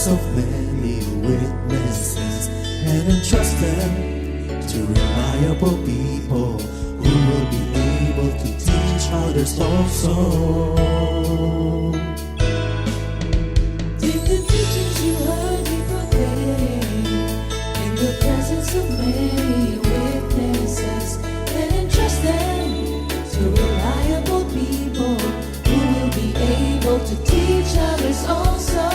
presence of many witnesses and entrust them to reliable people who will be able to teach others also. Take the teachings you heard me proclaim in the presence of many witnesses and entrust them to reliable people who will be able to teach others also.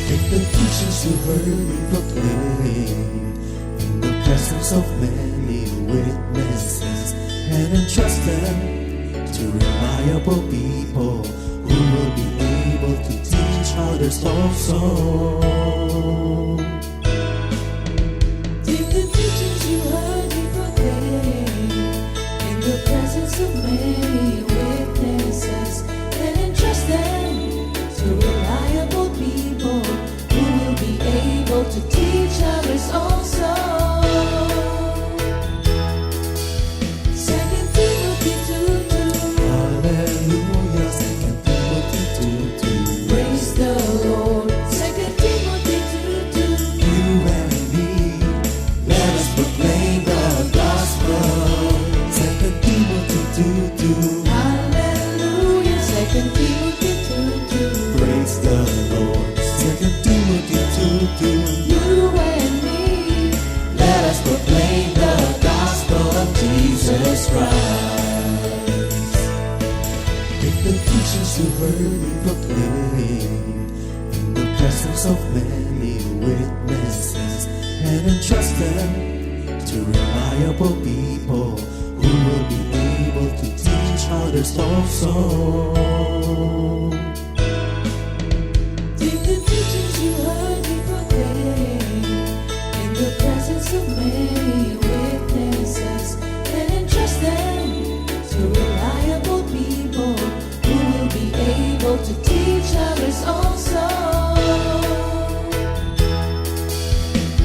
Take the teachings you heard me proclaim in the presence of many witnesses and entrust them to reliable people who will be able to teach others also. Take the teachings you heard me proclaim in the presence of many witnesses and entrust them to reliable people who will be able to teach others also. 2 Timothy 2:2. Hallelujah, 2 Timothy 2:2. Praise the Lord. 2 Timothy 2:2. You and me, let us proclaim the gospel. 2 Timothy 2:2. Hallelujah. 2 Timothy 2:2. Praise the Lord. 2 Timothy 2:2. You and me, Let us proclaim the gospel of Jesus Christ. Take the teachings you heard me proclaim in the presence of many witnesses and entrust them to reliable people who will be able to teach others also. take the teachings you heard me proclaim in the presence of many witnesses and entrust them to reliable people who will be able to teach others also.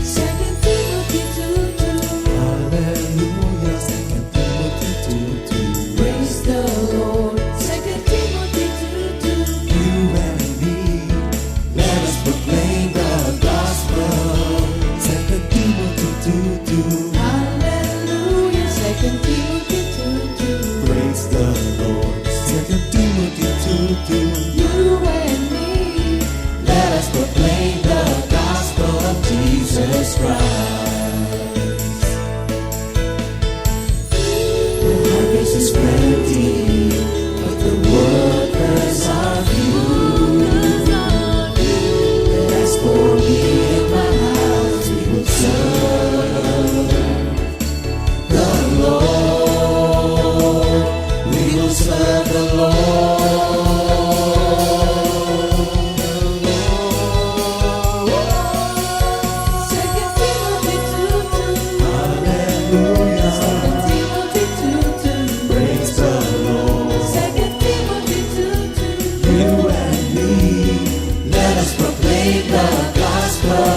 2 Timothy 2:2. Hallelujah, 2 Timothy 2:2. Praise the Lord. 2 Timothy 2:2. You and me, let us proclaim the gospel. 2 Timothy 2:2. Hallelujah. 2 Timothy 2:2. Praise the Lord. 2 Timothy 2:2. You and me, Let us proclaim the gospel of Jesus Christ. The harvest is plenty, but the workers are few. As for me and my house, we will serve the Lord. We will serve the Lord. 2 Timothy 2:2. Hallelujah. 2 Timothy 2:2. Praise the Lord. 2 Timothy 2:2. You and me, let us proclaim the gospel.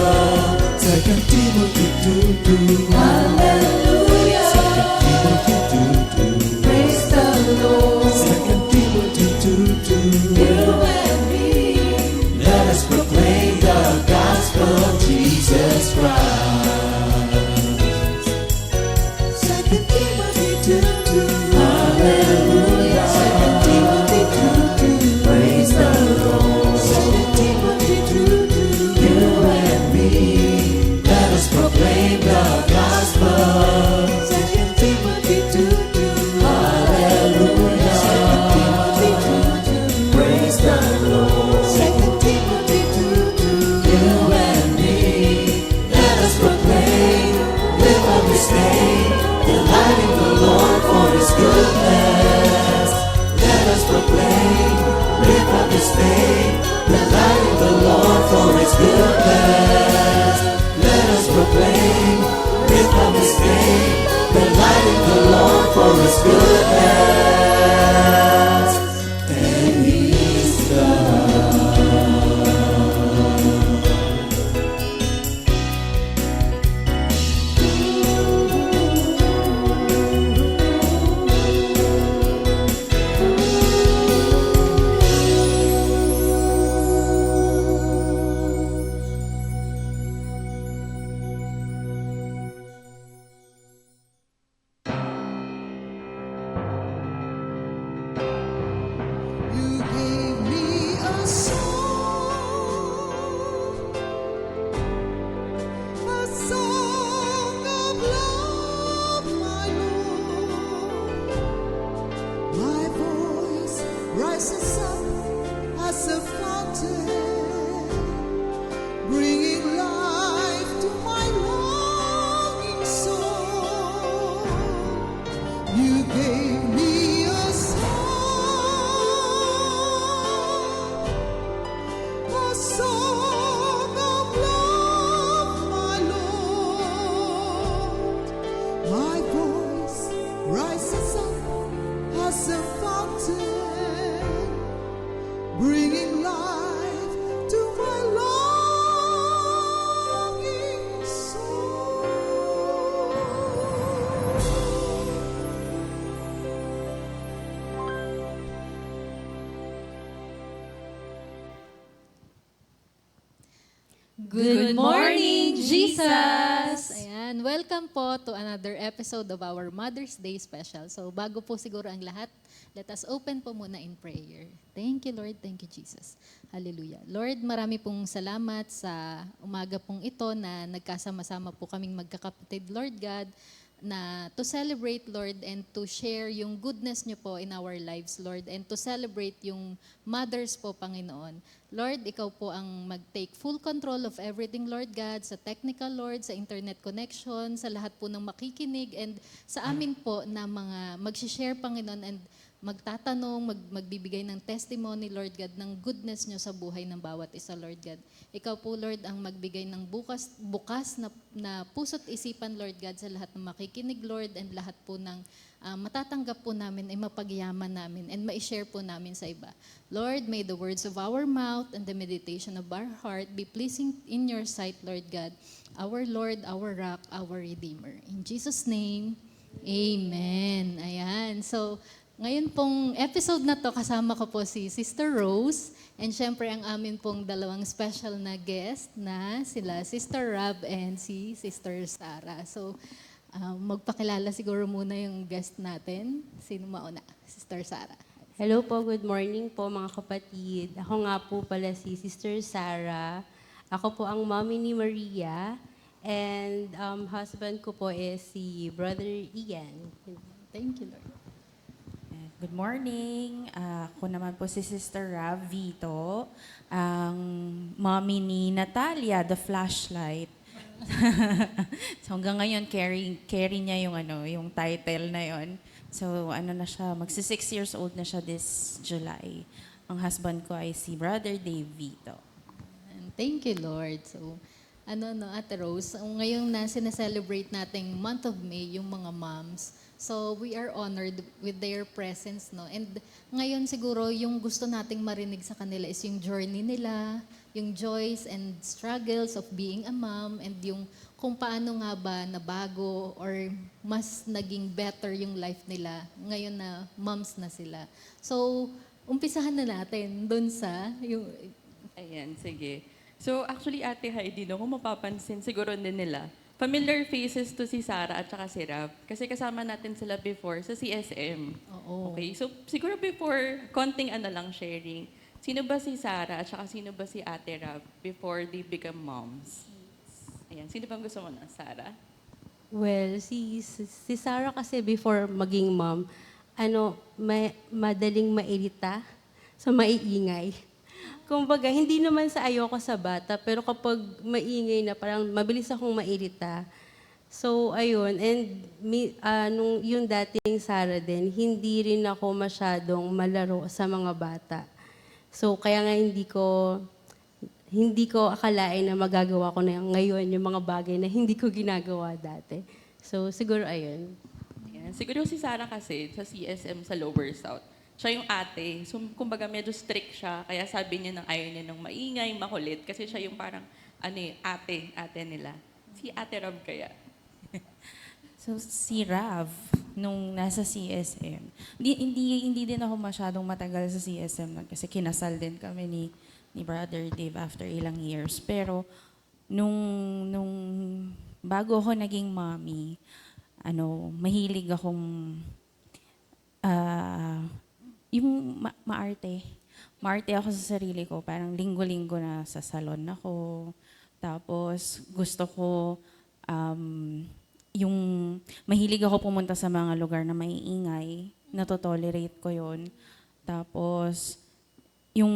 2 Timothy 2:2. Hallelujah. 2 Timothy 2:2. Praise the Lord. 2 Timothy 2:2. You and me, Let us proclaim the gospel of Jesus Christ. Good morning, Jesus! Ayan, welcome po to another episode of our Mother's Day special. So bago po siguro ang lahat, let us open po muna in prayer. Thank you, Lord. Thank you, Jesus. Hallelujah. Lord, marami pong salamat sa umaga pong ito na nagkasama-sama po kaming magkakapatid, Lord God, na to celebrate, Lord, and to share yung goodness niyo po in our lives, Lord, and to celebrate yung mothers po, Panginoon. Lord, ikaw po ang mag-take full control of everything, Lord God, sa technical, Lord, sa internet connection, sa lahat po ng makikinig, and sa amin po na mga mag-share, Panginoon, and magtatanong, magbibigay ng testimony, Lord God, ng goodness nyo sa buhay ng bawat isa, Lord God. Ikaw po, Lord, ang magbigay ng bukas na puso't isipan, Lord God, sa lahat ng makikinig, Lord, and lahat po ng matatanggap po namin ay mapagyaman namin and ma-share po namin sa iba. Lord, may the words of our mouth and the meditation of our heart be pleasing in your sight, Lord God, our Lord, our rock, our Redeemer. In Jesus' name, Amen. Ayan. So, ngayon pong episode na to, kasama ko po si Sister Rose and syempre ang amin pong dalawang special na guest na sila Sister Rob and si Sister Sarah. So, magpakilala siguro muna yung guest natin. Sino mauna? Sister Sarah. Hello po, good morning po mga kapatid. Ako nga po pala si Sister Sarah. Ako po ang mommy ni Maria and husband ko po is si Brother Ian. Thank you, Lord. Good morning. Ako naman po si Sister Rav Vito, ang mommy ni Natalia, the flashlight. So hanggang ngayon, carry niya yung title na yon. So na siya, magsi 6 years old na siya this July. Ang husband ko ay si Brother Dave Vito. And thank you, Lord. So, Ate Rose, ngayong sineselebrate nating month of May, yung mga moms. So, we are honored with their presence, no? And ngayon siguro, yung gusto nating marinig sa kanila is yung journey nila, yung joys and struggles of being a mom, and yung kung paano nga ba nabago or mas naging better yung life nila ngayon na moms na sila. So, umpisahan na natin dun sa yung... Ayan, sige. So actually, Ate Heidi, no, kung mapapansin, siguro din nila, familiar faces to si Sarah at saka si Rab. Kasi kasama natin sila before sa CSM. Oo. Okay, so siguro before, konting lang sharing. Sino ba si Sarah at saka sino ba si Ate Rab before they become moms? Ayan, sino bang gusto mo na, Sarah? Well, si Sarah kasi before maging mom, madaling mairita, so maiingay. Kumbaga, hindi naman sa ayoko sa bata, pero kapag maingay na, parang mabilis akong mairita. So, ayun. And nung yung dating Sarah din, hindi rin ako masyadong malaro sa mga bata. So, kaya nga hindi ko akalain na magagawa ko na ngayon yung mga bagay na hindi ko ginagawa dati. So, siguro ayun. Ayan. Siguro si Sarah kasi sa CSM sa Lower South, siya yung ate. So, kumbaga medyo strict siya. Kaya sabi niya nang ayaw niya ng maingay, makulit. Kasi siya yung parang, ate nila. Si Ate Rob kaya. So si Rav, nung nasa CSM, hindi din ako masyadong matagal sa CSM nun kasi kinasal din kami ni Brother Dave after ilang years. Pero nung bago ako naging mommy, mahilig akong yung maarte. Maarte ako sa sarili ko. Parang linggo-linggo na sa salon ako. Tapos gusto ko yung mahilig ako pumunta sa mga lugar na maiingay. Natotolerate ko yon. Tapos yung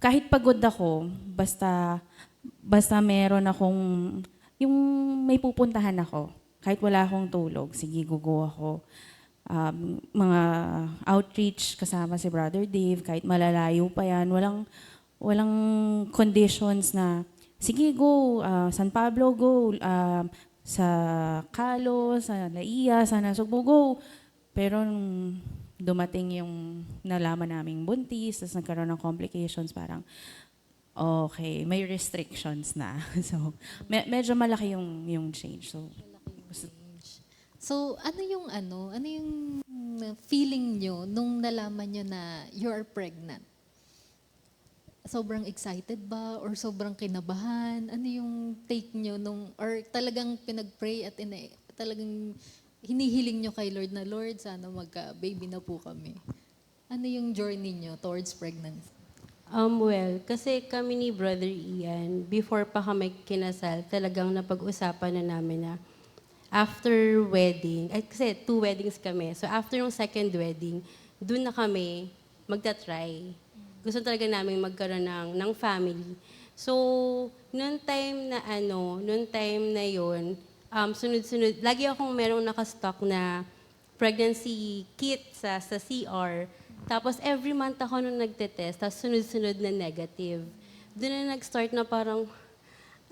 kahit pagod ako, basta meron akong yung may pupuntahan ako. Kahit wala akong tulog, sige, gugo ako. Mga outreach kasama si Brother Dave, kahit malalayo pa yan, walang conditions na, sige, go, San Pablo, go, sa Calo, sa Laia, sa Nasugbo, go. Pero nung dumating yung nalaman naming buntis, tapos nagkaroon ng complications, parang, okay, may restrictions na. So, medyo malaki yung change. So, ano yung feeling nyo nung nalaman nyo na you're pregnant? sobrang excited ba or sobrang kinabahan? Ano yung take nyo or talagang pinag-pray at talagang hinihiling nyo kay Lord na, Lord, sana magka-baby na po kami. Ano yung journey nyo towards pregnancy? Well, kasi kami ni Brother Ian, before pa kami kinasal, talagang napag-usapan na namin na after wedding, kasi 2 weddings kami. So after yung second wedding, doon na kami magta-try. Gusto talaga namin magkaroon ng family. So, noon time na yun, sunod-sunod, lagi akong merong nakastock na pregnancy kit sa CR. Tapos every month ako nung nagte-test, tapos sunod-sunod na negative. Doon na nag-start na parang,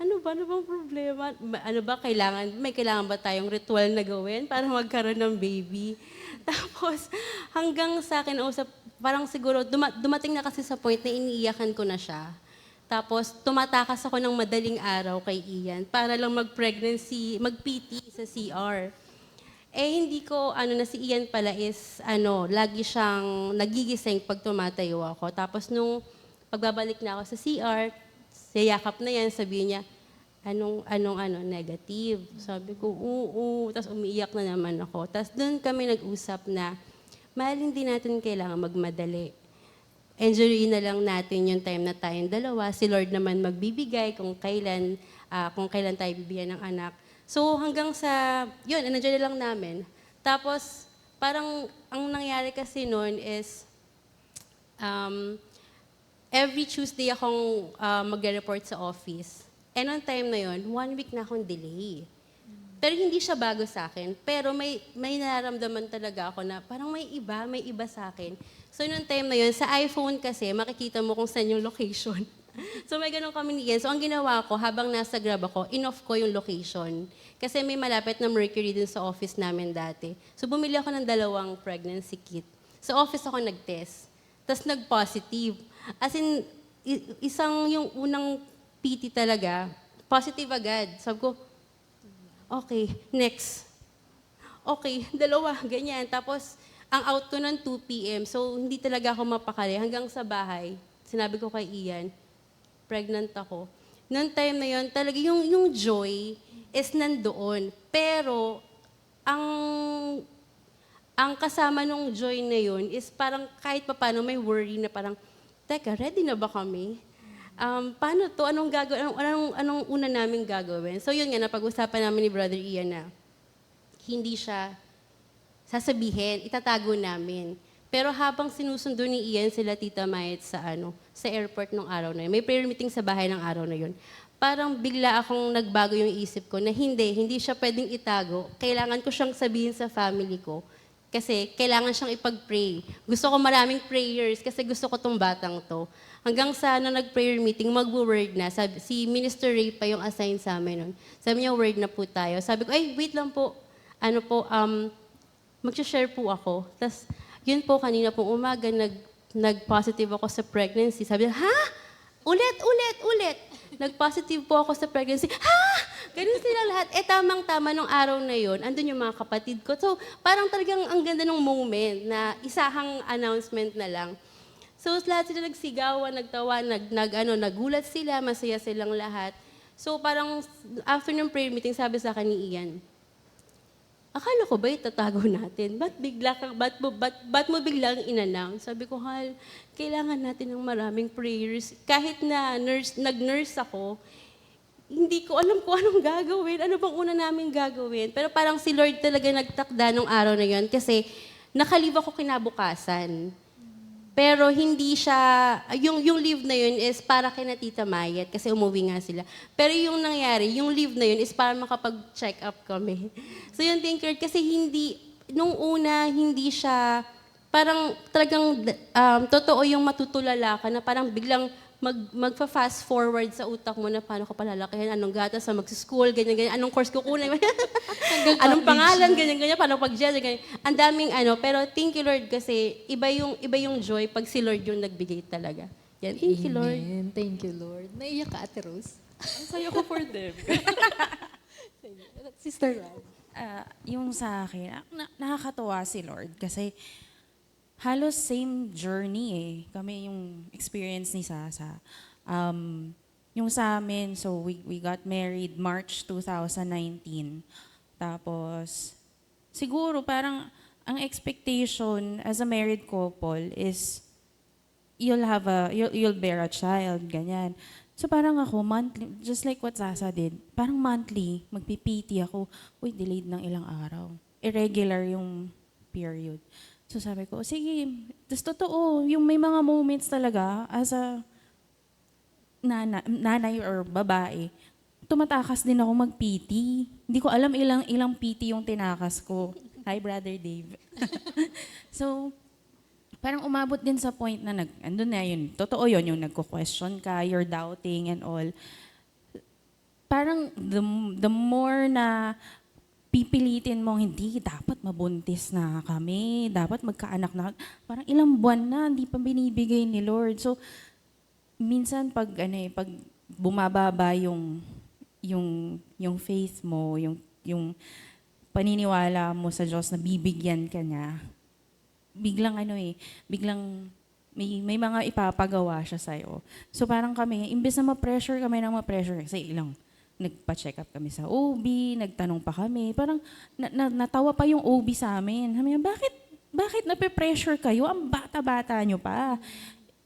ano bang problema? Ano ba, may kailangan ba tayong ritual na gawin para magkaroon ng baby? Tapos, hanggang sa akin, parang siguro, dumating na kasi sa point na iniiyakan ko na siya. Tapos, tumatakas ako ng madaling araw kay Ian para lang mag-PT sa CR. Hindi ko, na si Ian pala is, lagi siyang nagigising pag tumatayo ako. Tapos, nung pagbabalik na ako sa CR, sayakap na yan, sabi niya, negative. Sabi ko, oo. Tapos umiiyak na naman ako. Tapos doon kami nag-usap na, mahal, hindi natin kailangan magmadali. Enjoyin na lang natin yung time na tayong dalawa. Si Lord naman magbibigay kung kailan tayo bibigyan ng anak. So hanggang sa, yun, nandiyan na lang namin. Tapos, parang ang nangyari kasi noon is, every Tuesday akong mag-report sa office. And on time na yun, 1 week na akong delay. Pero hindi siya bago sa akin. Pero may nararamdaman talaga ako na parang may iba sa akin. So noong time na yun, sa iPhone kasi, makikita mo kung saan yung location. So may ganun kami ni Ian. So ang ginawa ko, habang nasa Grab ako, in-off ko yung location. Kasi may malapit na Mercury din sa office namin dati. So bumili ako ng 2 pregnancy kit. Sa office ako nag-test. Tapos nag-positive. As in, yung unang PT talaga, positive agad. Sabi ko, okay, next. Okay, 2, ganyan. Tapos, ang out ko ng 2 p.m. So, hindi talaga ako mapakali. Hanggang sa bahay, sinabi ko kay Ian, pregnant ako. Noong time na yun, talaga yung joy is nandoon. Pero, ang kasama nung joy na yun is parang kahit paano may worry na parang, teka, ready na ba kami? Paano to? Anong gagawin? Anong una naming gagawin? So yun nga, napag-usapan namin ni Brother Ian na hindi siya sasabihin, itatago namin. Pero habang sinusundo ni Ian sila Tita Mayet sa airport nung araw na yun, may prayer meeting sa bahay ng araw na yun, parang bigla akong nagbago yung isip ko na hindi siya pwedeng itago. Kailangan ko siyang sabihin sa family ko. Kasi kailangan siyang ipag-pray. Gusto ko maraming prayers kasi gusto ko tong batang to. Hanggang sa nag-prayer meeting, mag-word na. Si Minister Ray pa yung assign sa amin nun. Sabi niya, word na po tayo. Sabi ko, wait lang po. Mag-share po ako. Tapos, yun po, kanina pong umaga, nag-positive ako sa pregnancy. Sabi niya, ha? Ulit. Nag-positive po ako sa pregnancy. Ha? Ganun sila lahat. Tamang-tama nung araw na yon, andun yung mga kapatid ko. So, parang talagang ang ganda ng moment na isahang announcement na lang. So, lahat sila nagsigawan, nagtawa, nagulat sila, masaya silang lahat. So, parang after ng prayer meeting, sabi sa akin ni Ian, akala ko ba itatago natin? Ba't mo biglang in-announce? Sabi ko, Hal, kailangan natin ng maraming prayers. Kahit na nag-nurse ako, hindi ko alam kung anong gagawin. Ano bang una namin gagawin? Pero parang si Lord talaga nagtakda nung araw na yon kasi nakalib ako kinabukasan. Pero hindi siya, yung leave na yun is para kina Tita Mayet kasi umuwi nga sila. Pero yung nangyari, yung leave na yun is para makapag-check up kami. So yun, thank you Lord, kasi nung una, hindi siya, parang talagang totoo yung matutulala ka na parang biglang magfa-fast forward sa utak mo na paano ka palalakihin, anong gatas, mag-school, ganyan, anong course kukunin, anong pangalan, ganyan, paano pag-gender, ganyan. Ang daming pero thank you Lord kasi iba yung joy pag si Lord yung nagbigay talaga. Yan, thank you Lord. Amen. Thank you, Lord. Naiyak ka, Ate Rose? Ang saya ko for them. Sister Rob. Yung sa akin, nakakatuwa si Lord kasi halos same journey eh. Kami yung experience ni Sasa. Yung sa amin, so we got married March 2019. Tapos, siguro parang ang expectation as a married couple is you'll bear a child, ganyan. So parang ako, monthly, just like what Sasa did, parang monthly, magpipiti ako, uy, delayed ng ilang araw. Irregular yung period. So sabi ko, sige, tas totoo, yung may mga moments talaga as a nanay or babae, tumatakas din ako mag-PT. Hindi ko alam ilang PT yung tinakas ko. Hi, Brother Dave. So, parang umabot din sa point na andun na yun. Totoo yun, yung nagko-question ka, you're doubting and all. Parang the more na pipilitin mong hindi, dapat mabuntis na kami, dapat magkaanak na. Parang ilang buwan na, hindi pa binibigay ni Lord. So, minsan pag bumababa yung faith mo, yung paniniwala mo sa Diyos na bibigyan ka niya, biglang may mga ipapagawa siya sa'yo. So parang kami, imbes na ma-pressure kami ng ma-pressure, kasi nagpa-check up kami sa OB, nagtanong pa kami, parang natawa pa yung OB sa amin. Sabi niya, bakit nape-pressure kayo? Ang bata-bata nyo pa.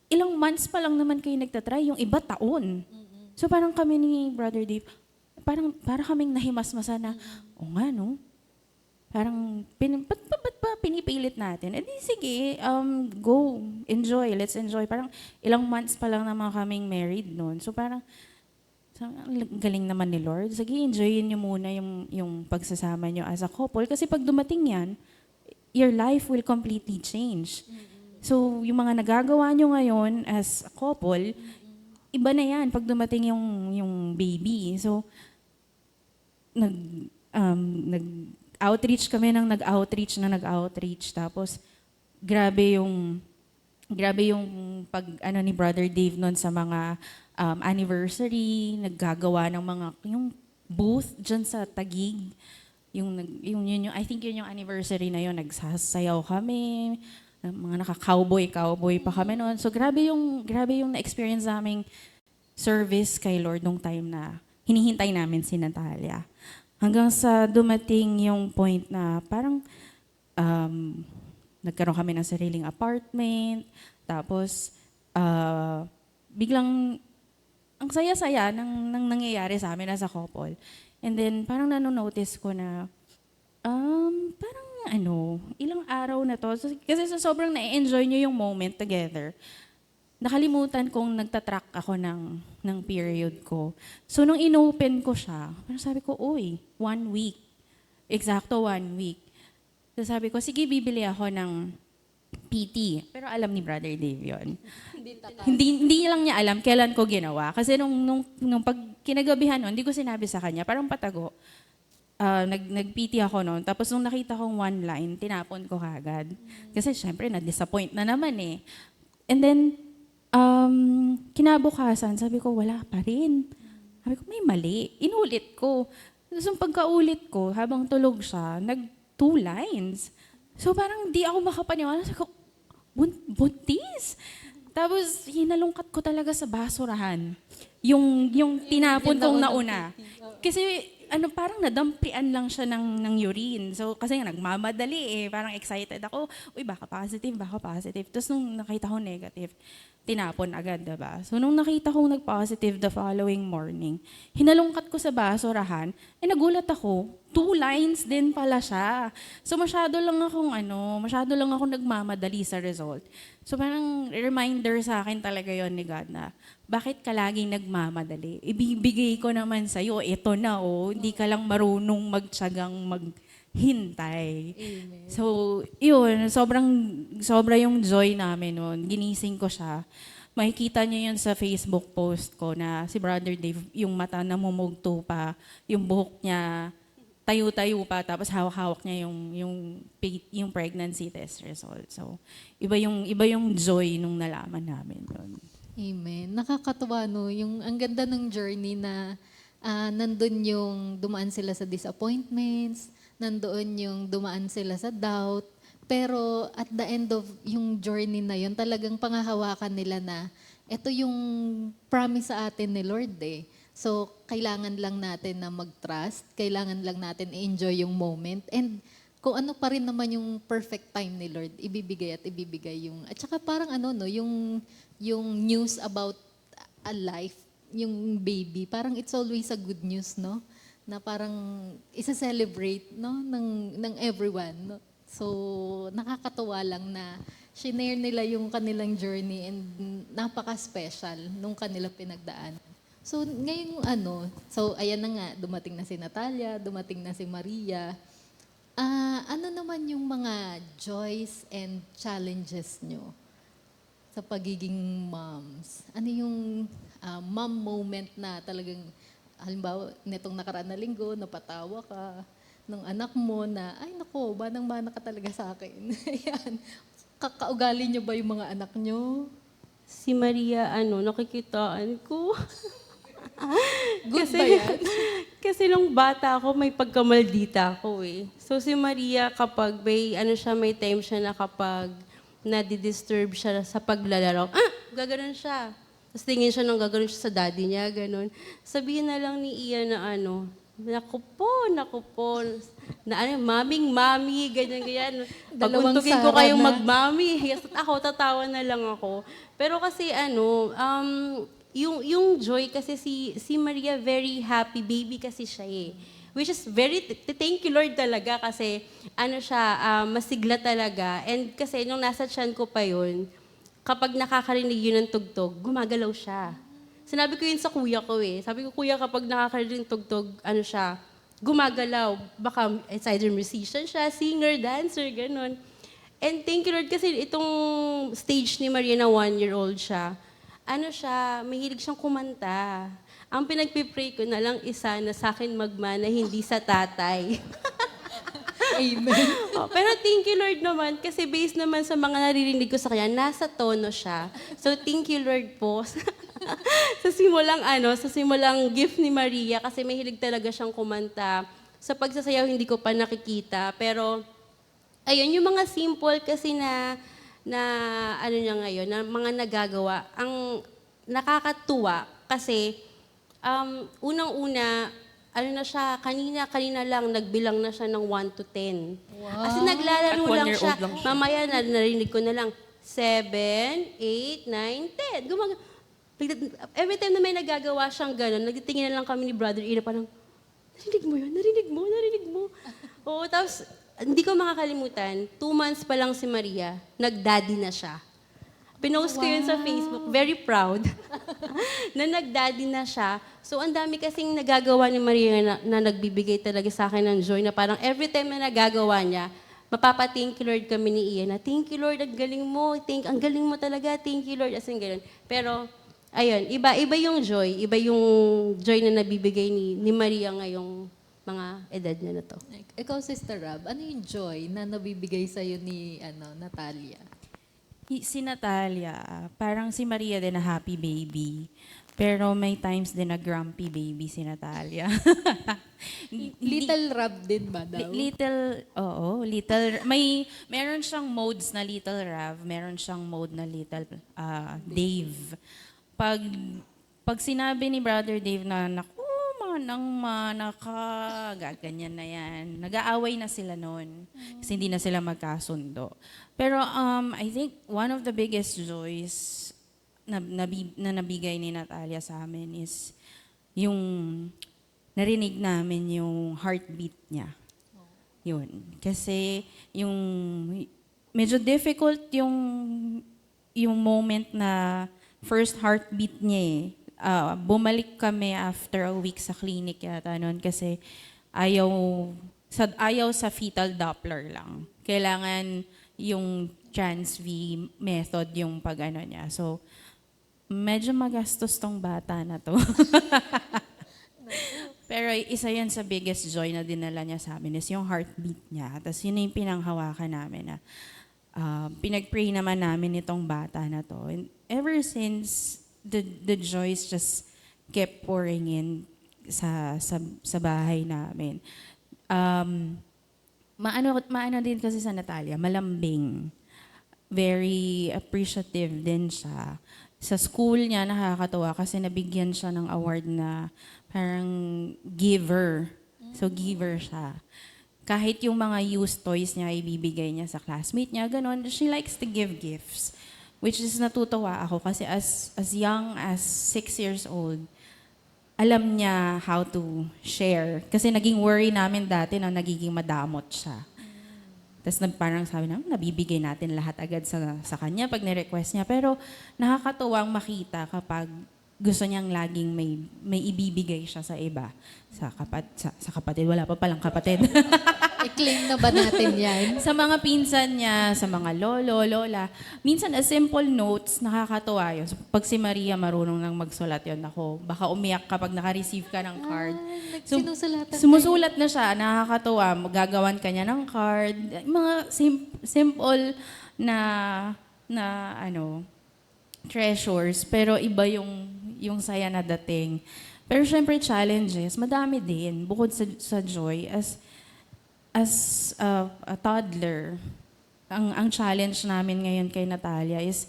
Ilang months pa lang naman kayo nagtatry, yung iba taon. So parang kami ni Brother Dave, para kaming nahimasmasa na, o nga no, parang ba't ba pinipilit natin? Eh di sige, go, enjoy, let's enjoy. Parang ilang months pa lang naman kaming married noon. So parang, ang galing naman ni Lord. Sige, enjoyin niyo muna yung pagsasama niyo as a couple. Kasi pag dumating yan, your life will completely change. So, yung mga nagagawa niyo ngayon as a couple, iba na yan pag dumating yung baby. So, nag-outreach kami ng nag-outreach. Tapos, grabe yung pag ni Brother Dave noon sa mga anniversary, naggagawa ng yung booth dyan sa Taguig. I think yun yung anniversary na yun, nagsasayaw kami, mga naka-cowboy pa kami noon. So grabe yung na-experience naming service kay Lord nung time na hinihintay namin si Natalia. Hanggang sa dumating yung point na parang nagkaroon kami ng sariling apartment, tapos biglang ang saya-saya ng nangyayari sa amin as a couple. And then parang nanonotice ko na parang ilang araw na to. So, kasi sobrang na-enjoy nyo yung moment together. Nakalimutan kong nagtatrack ako ng period ko. So nung inopen ko siya, parang sabi ko, 1 week. Eksakto 1 week. So sabi ko, sige, bibili ako ng PT. Pero alam ni Brother Dave yun. Hindi lang niya alam kailan ko ginawa. Kasi nung pag kinagabihan nun, hindi ko sinabi sa kanya, parang patago. Nag-PT ako noon. Tapos nung nakita kong one line, tinapon ko kagad. Kasi syempre, na-disappoint na naman eh. And then, kinabukasan, sabi ko, wala pa rin. Sabi ko, may mali. Inulit ko. Tapos yung pagkaulit ko, habang tulog siya, 2 lines. So parang di ako makapaniwala. Sabi ko, buntis? Tapos hinalungkat ko talaga sa basurahan. Yung tinapon kong nauna. Kasi parang nadampian lang siya ng urine. So kasi nagmamadali eh. Parang excited ako. Uy, baka positive. Tapos nung nakita ko negative, tinapon agad, diba? So nung nakita kong nag-positive the following morning, hinalungkat ko sa basurahan, nagulat ako, 2 lines din pala siya. So masyado lang akong nagmamadali sa result. So parang reminder sa akin talaga yon ni God na, bakit ka laging nagmamadali? Ibibigay ko naman sa'yo, ito na hindi ka lang marunong magtiyagang maghintay. Amen. So, yun, sobra yung joy namin noon. Ginising ko siya. Makikita niyo yun sa Facebook post ko na si Brother Dave, yung mata namumugto pa, yung buhok niya, tayo-tayo pa, tapos hawak-hawak niya yung pregnancy test result. So, iba yung joy nung nalaman namin doon. Amen. Nakakatuwa, no? Ang ganda ng journey na nandun yung dumaan sila sa disappointments, nandoon yung dumaan sila sa doubt, Pero at the end of yung journey na yun, talagang pangahawakan nila na ito yung promise sa atin ni Lord eh. So, kailangan lang natin na mag-trust, kailangan lang natin i-enjoy yung moment, and kung ano pa rin naman yung perfect time ni Lord, ibibigay at ibibigay yung... At saka parang ano, no, yung news about a life, yung baby, parang it's always a good news, no? Na parang isa-celebrate, no, ng everyone, no? So, nakakatuwa lang na shinare nila yung kanilang journey and napaka-special nung kanilang pinagdaan. So, ngayon so ayan na nga, dumating na si Natalia, dumating na si Maria. Ano naman yung mga joys and challenges nyo sa pagiging moms? Ano yung mom moment na talagang, halimbawa, netong nakaraan na linggo, napatawa ka ng anak mo na, ay nako, banang-bana ka talaga sa akin. Ayan. Kakaugali niyo ba yung mga anak niyo? Si Maria, nakikitaan ko. Good ba yan? Kasi nung bata ako, may pagkamaldita ako eh. So si Maria, kapag may time siya na kapag nadi-disturb siya sa paglalaro, gaganon siya. Tapos tingin siya nang gaganon siya sa daddy niya, ganon. Sabihin na lang ni Ian na naku po, mami, ganyan. Dalawang Paguntugin ko Sarah kayong na. magmami. Yes, ako, tatawa na lang ako. Pero kasi yung Joy kasi si Maria, very happy baby kasi siya eh. Which is thank you Lord talaga kasi masigla talaga. And kasi nung nasa tiyan ko pa yun, kapag nakakarinig yun ng tugtog, gumagalaw siya. Sinabi ko yun sa kuya ko eh. Sabi ko, kuya, kapag nakakarinig ng tugtog, gumagalaw. Baka it's either musician siya, singer, dancer, ganun. And thank you Lord kasi itong stage ni Maria na 1-year-old siya, mahilig siyang kumanta. Ang pinagpipray ko na lang isa na sa akin magmana, hindi sa tatay. Amen. Pero thank you Lord naman kasi based naman sa mga naririnig ko sa kanya, nasa tono siya. So thank you Lord po. sa simulang gift ni Maria kasi mahilig talaga siyang kumanta. Sa pagsasayaw hindi ko pa nakikita. Pero ayun, yung mga simple kasi na niya ngayon, na mga nagagawa, ang nakakatuwa kasi unang-una, kanina lang, nagbilang na siya ng 1 to 10. Wow. Kasi naglalaro At 1 lang year siya. old lang siya. Mamaya narinig ko na lang, 7, 8, 9, 10. Every time na may nagagawa siyang gano'n, nagtitingin na lang kami ni Brother Ira, parang, narinig mo yun? Narinig mo? Oo, tapos, hindi ko makakalimutan, 2 months pa lang si Maria, nag-daddy na siya. Pinost ko yun sa Facebook, very proud, na nag-daddy na siya. So, ang dami kasing nagagawa ni Maria na nagbibigay talaga sa akin ng joy, na parang every time na nagagawa niya, mapapa-thank you Lord kami ni Ian, na thank you Lord, ang galing mo, ang galing mo talaga, thank you Lord, as in ganun. Pero, ayun, iba yung joy na nabibigay ni Maria ngayong mga edad niya na to. Ikaw, Sister Rab, ano yung joy na nabibigay sa'yo ni Natalia? Si Natalia, parang si Maria din na happy baby. Pero may times din na grumpy baby si Natalia. Little Rab din ba daw? Meron siyang modes na Little Rav, meron siyang mode na Little Dave. Pag sinabi ni Brother Dave na, naku, mana ka, gaganyan na yan. Nag-aaway na sila noon kasi hindi na sila magkasundo. Pero I think one of the biggest joys na nabigay ni Natalia sa amin is yung narinig namin yung heartbeat niya. Yun. Kasi yung medyo difficult yung moment na first heartbeat niya eh. Bumalik kami after a week sa clinic yata noon kasi ayaw sa fetal Doppler lang. Kailangan yung trans-V method yung pag-ano niya. So, medyo magastos tong bata na to. Pero isa yan sa biggest joy na dinala niya sa amin is yung heartbeat niya. Tapos yun yung pinanghawakan namin na pinag-pray naman namin itong bata na to. And ever since, the joys just kept pouring in sa bahay namin. maano din kasi sa Natalia, malambing. Very appreciative din siya. Sa school niya, nakakatuwa kasi nabigyan siya ng award na parang giver. So, giver siya. Kahit yung mga used toys niya, ibibigay niya sa classmate niya, ganon. She likes to give gifts. Which is natutuwa ako kasi as young as 6 years old, alam niya how to share. Kasi naging worry namin dati na nagiging madamot siya. Tapos parang sabi namin, nabibigay natin lahat agad sa kanya pag ni-request niya. Pero nakakatuwang makita kapag gusto niyang laging may ibibigay siya sa iba. Sa kapatid, wala pa palang kapatid. I-claim na ba natin yan? Sa mga pinsan niya, sa mga lolo, lola. Minsan, a simple notes, nakakatuwa yun. So, pag si Maria marunong nang magsulat yun, ako, baka umiyak kapag naka-receive ka ng card. Sinusulatan Sumusulat na siya, nakakatuwa. Magagawan ka niya ng card. Mga simple na treasures, pero iba yung saya na dating. Pero syempre, challenges, madami din. Bukod sa joy, as a toddler, ang challenge namin ngayon kay Natalia is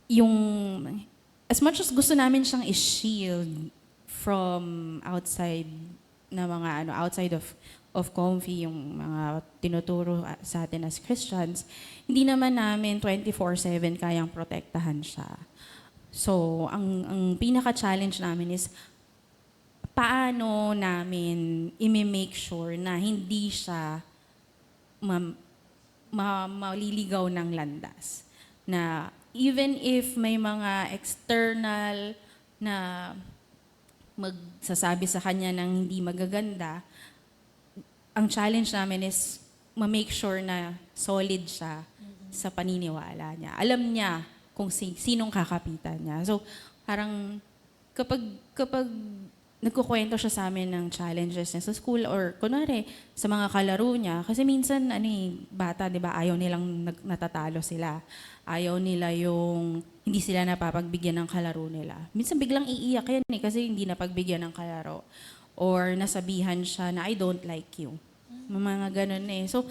yung, as much as gusto namin siyang i-shield from outside na mga outside of comfy, yung mga tinuturo sa atin as Christians, hindi naman namin 24/7 kayang protektahan siya. So, ang pinaka-challenge namin is paano namin i-make sure na hindi siya maliligaw ng landas. Na even if may mga external na magsasabi sa kanya ng hindi magaganda, ang challenge namin is ma-make sure na solid siya sa paniniwala niya. Alam niya kung sinong kakapitan niya. So, parang kapag nagkukwento siya sa amin ng challenges niya sa school or kunwari sa mga kalaro niya. Kasi minsan, bata, di ba, ayaw nilang natatalo sila. Ayaw nila yung hindi sila napapagbigyan ng kalaro nila. Minsan biglang iiyak yan kasi hindi napagbigyan ng kalaro. Or nasabihan siya na, I don't like you. Mga ganun So,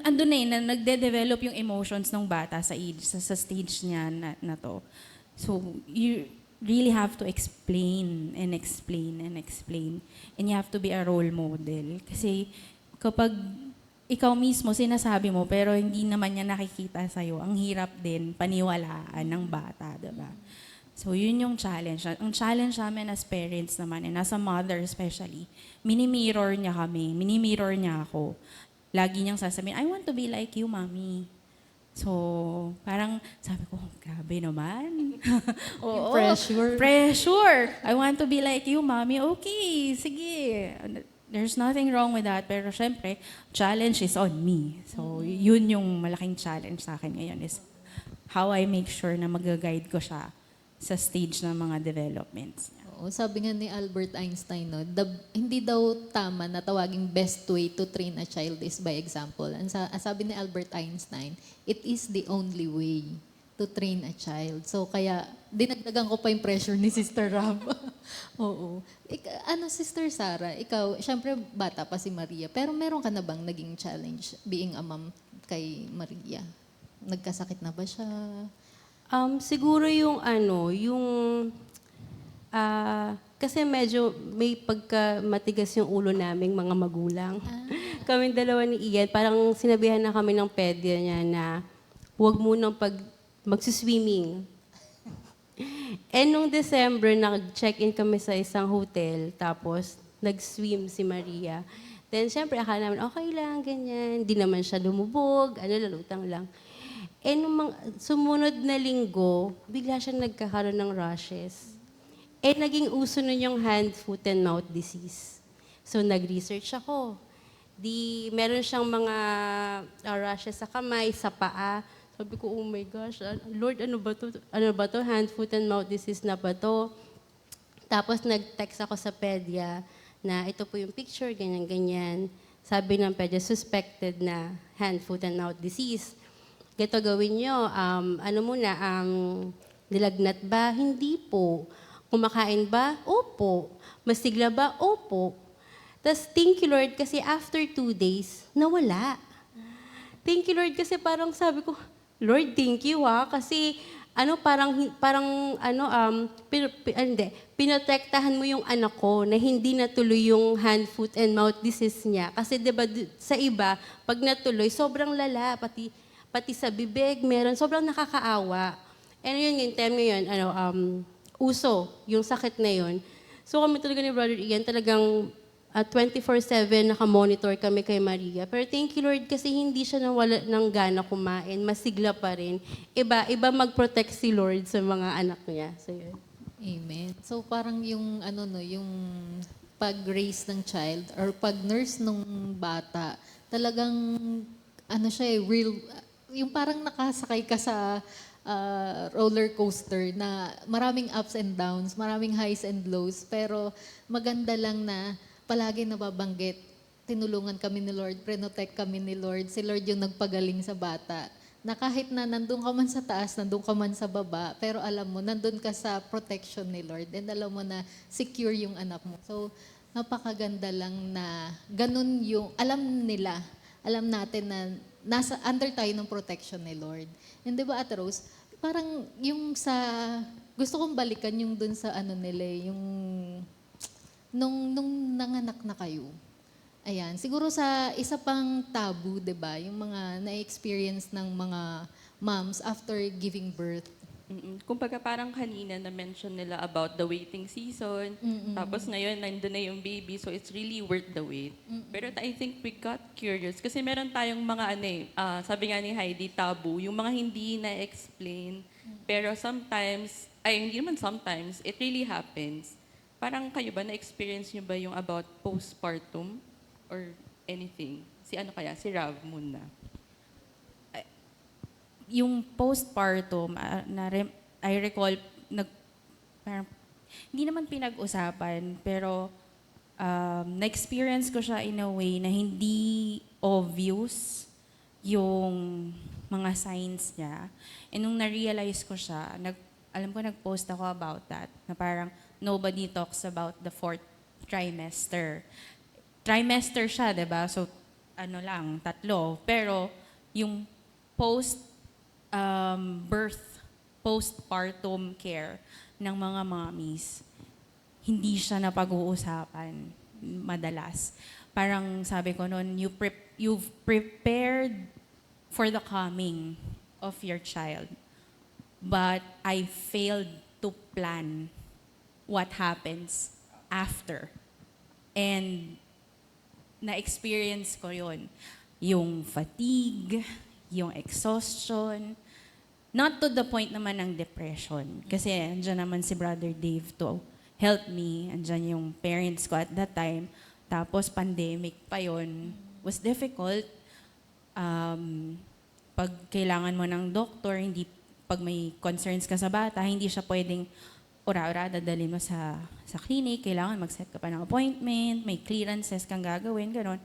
andun na nagde-develop yung emotions ng bata sa stage niya na to. So, you really have to explain and explain and explain. And you have to be a role model. Kasi kapag ikaw mismo sinasabi mo pero hindi naman niya nakikita sa'yo, ang hirap din paniwalaan ng bata, diba? So yun yung challenge. Ang challenge namin as parents naman, and as a mother especially, mini-mirror niya kami, mini-mirror niya ako. Lagi niyang sasabihin, I want to be like you, mommy. So, parang sabi ko, grabe naman. Oo, Pressure. Pressure. I want to be like you, mommy. Okay, sige. There's nothing wrong with that. Pero syempre, challenge is on me. So, yun yung malaking challenge sa akin ngayon is how I make sure na mag-guide ko siya sa stage ng mga developments niya. Oo, sabi nga ni Albert Einstein, hindi daw tama na tawaging best way to train a child is by example. And sabi ni Albert Einstein, it is the only way to train a child. So kaya, dinagdagan ko pa yung pressure ni Sister Ram. Oo. Sister Sarah, ikaw, syempre bata pa si Maria, pero meron ka na bang naging challenge being a mom kay Maria? Nagkasakit na ba siya? Siguro kasi medyo may matigas yung ulo naming mga magulang. Kaming dalawa ni Ian, parang sinabihan na kami ng pedya niya na huwag munang magsiswimming. Nung December, nag-check-in kami sa isang hotel, tapos nag-swim si Maria. Then, syempre, akala namin, okay lang, ganyan. Hindi naman siya lumubog, lalutang lang. Nung sumunod na linggo, bigla siya nagkakaroon ng rashes. Naging uso nun yung hand, foot, and mouth disease. So, nag-research ako. Meron siyang mga rashes sa kamay, sa paa. Sabi ko, oh my gosh, Lord, ano ba to? Ano ba to? Hand, foot, and mouth disease na ba to? Tapos, nag-text ako sa pedya na ito po yung picture, ganyan-ganyan. Sabi ng pedya, suspected na hand, foot, and mouth disease. Ganito gawin nyo, nilagnat ba? Hindi po. Kumakain ba? Opo. Masigla ba? Opo. Tas thank you Lord kasi after 2 days, nawala. Thank you Lord kasi parang sabi ko, Lord, thank you kasi pinotektahan mo yung anak ko na hindi natuloy yung hand, foot, and mouth disease niya. Kasi diba sa iba, pag natuloy, sobrang lala, pati sa bibig, meron, sobrang nakakaawa. And yun, yung time ngayon, uso, yung sakit na yun. So kami talaga ni Brother Ian, talagang 24/7 nakamonitor kami kay Maria. Pero thank you Lord kasi hindi siya nawala ng gana kumain, masigla pa rin. Iba mag-protect si Lord sa mga anak niya. So yun. Amen. So parang yung yung pag-raise ng child or pag-nurse nung bata, talagang siya real, yung parang nakasakay ka sa roller coaster na maraming ups and downs, maraming highs and lows, pero maganda lang na palagi nababanggit, tinulungan kami ni Lord, protect kami ni Lord. Si Lord yung nagpagaling sa bata. Na kahit na nandun ka man sa taas, nandun ka man sa baba, pero alam mo, nandun ka sa protection ni Lord. And alam mo na secure yung anak mo. So, napakaganda lang na ganun yung, alam natin na nasa under tayo ng protection ni Lord. And di ba, Ate Rose, parang yung gusto kong balikan yung dun sa nila, yung nung nanganak na kayo. Ayan, siguro sa isa pang tabu, 'di ba? Yung mga na-experience ng mga moms after giving birth. Kumbaga parang kanina na-mention nila about the waiting season. Tapos ngayon, nandun na yung baby. So it's really worth the wait. Pero I think we got curious. Kasi meron tayong mga sabi nga ni Heidi, tabu. Yung mga hindi na-explain. Pero sometimes, hindi naman sometimes, it really happens. Parang kayo ba, na-experience nyo ba yung about postpartum or anything? Si Rav muna. Yung postpartum, I recall, parang, hindi naman pinag-usapan, pero na-experience ko siya in a way na hindi obvious yung mga signs niya. And nung na-realize ko siya, alam ko nag-post ako about that, na parang nobody talks about the 4th trimester. Trimester siya, 'di ba? So 3. Pero yung birth, postpartum care ng mga mommies, hindi siya napag-uusapan madalas. Parang sabi ko noon, you've prepared for the coming of your child. But I failed to plan what happens after. And na-experience ko yun. Yung fatigue, yung exhaustion, not to the point naman ng depression. Kasi andyan naman si Brother Dave to help me. Andyan yung parents ko at that time. Tapos pandemic pa yun. Was difficult. Pag kailangan mo ng doktor, pag may concerns ka sa bata, hindi siya pwedeng ura-ura, dadalhin mo sa clinic, kailangan mag-set ka pa ng appointment, may clearances kang gagawin, gano'n.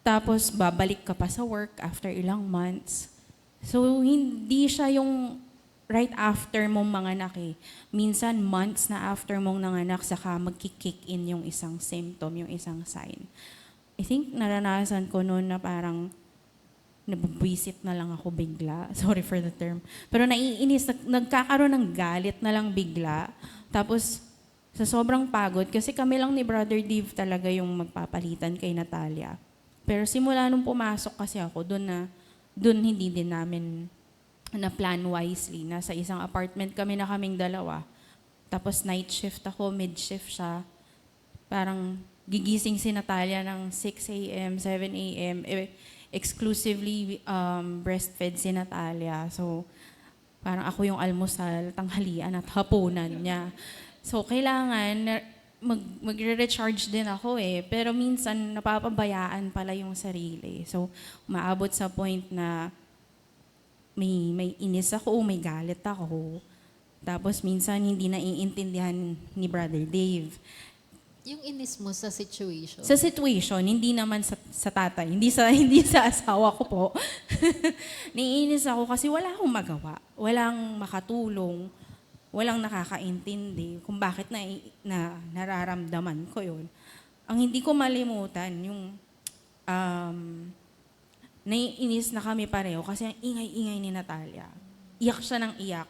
Tapos, babalik ka pa sa work after ilang months. So, hindi siya yung right after mong manganak eh. Minsan, months na after mong nanganak, saka magkikick in yung isang symptom, yung isang sign. I think naranasan ko noon na parang nabubwisit na lang ako bigla. Sorry for the term. Pero naiinis, nagkakaroon ng galit na lang bigla. Tapos, sa sobrang pagod, kasi kami lang ni Brother Dave talaga yung magpapalitan kay Natalia. Pero simula nung pumasok kasi ako, doon hindi din namin na plan wisely. Nasa isang apartment kami na kaming dalawa. Tapos night shift ako, mid shift siya. Parang gigising si Natalia ng 6 a.m., 7 a.m., exclusively breastfed si Natalia. So, parang ako yung almusal, tanghalian at hapunan niya. So, kailangan magre-recharge din ako eh. Pero minsan, napapabayaan pala yung sarili. So, umaabot sa point na may inis ako, may galit ako. Tapos minsan, hindi naiintindihan ni Brother Dave. Yung inis mo sa situation. Sa situation, hindi naman sa tatay, hindi sa asawa ko po. Naiinis ako kasi wala akong magawa. Walang makatulong, walang nakakaintindi kung bakit na nararamdaman ko yun. ang hindi ko malimutan, yung naiinis na kami pareho kasi ang ingay-ingay ni Natalia. Iyak siya ng iyak.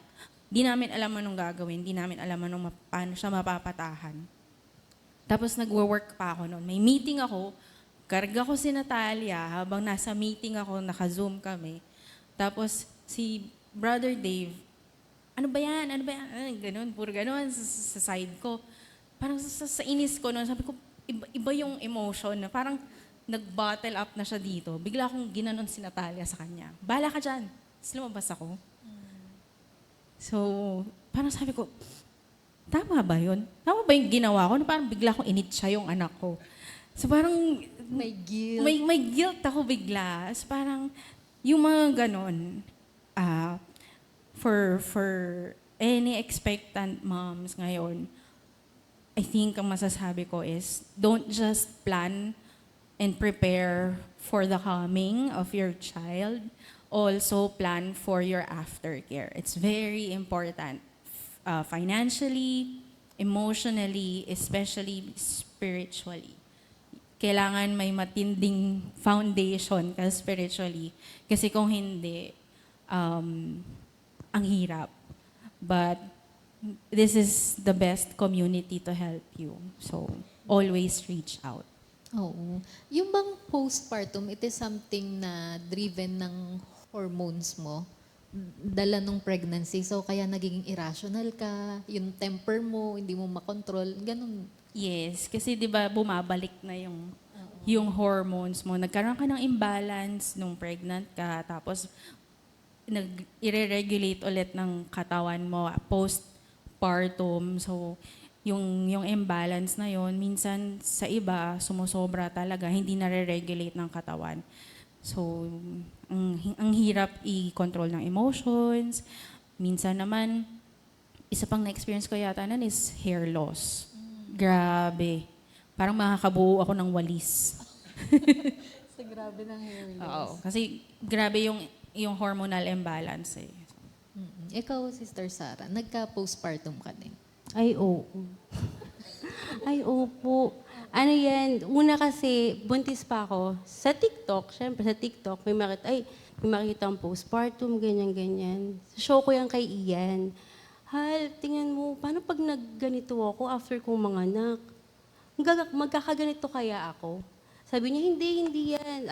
Di namin alam anong gagawin, di namin alam paano siya mapapatahan. Tapos nagwo-work pa ako noon. May meeting ako, karga ko si Natalia habang nasa meeting ako, naka-Zoom kami. Tapos si Brother Dave, ano ba yan? Ano ba yan? Ay, ganun, puro ganun sa side ko. Parang sa inis ko noon, sabi ko, iba yung emotion na parang nag-bottle up na siya dito. Bigla akong ginanon si Natalia sa kanya. Bala ka dyan. Tapos lumabas ako. So, parang sabi ko, tama ba yun? Tama ba yung ginawa ko? Na parang bigla akong initsa yung anak ko. So parang May guilt. may guilt ako bigla. So parang yung mga ganon, for any expectant moms ngayon, I think ang masasabi ko is, don't just plan and prepare for the coming of your child. Also plan for your aftercare. It's very important. Financially, emotionally, especially spiritually. Kailangan may matinding foundation ka spiritually. Kasi kung hindi, ang hirap. But this is the best community to help you. So, always reach out. Oo. Yung bang postpartum, it is something na driven ng hormones mo, dala nung pregnancy. So, kaya nagiging irrational ka, yung temper mo, hindi mo makontrol, ganun. Yes, kasi 'di ba bumabalik na yung hormones mo. Nagkaroon ka ng imbalance nung pregnant ka, tapos i-regulate ulit ng katawan mo postpartum. So yung imbalance na yon minsan sa iba sumusobra talaga, hindi na-regulate ng katawan. So ang hirap i-control ng emotions. Minsan naman isa pang na-experience ko yata nun is hair loss. Grabe. Parang makakabuo ako ng walis. Sa grabe ng hair Oo. Kasi grabe yung hormonal imbalance eh. Ikaw, Sister Sarah, nagka-postpartum ka din. Ay, oo. Ay, opo. Ano yan, una kasi, buntis pa ako. Sa TikTok, syempre sa TikTok, may makita ang postpartum, ganyan-ganyan. Show ko yan kay Ian. Hal, tingnan mo, paano pag nagganito ako after kong manganak? Magkakaganito kaya ako? Sabi niya, hindi yan.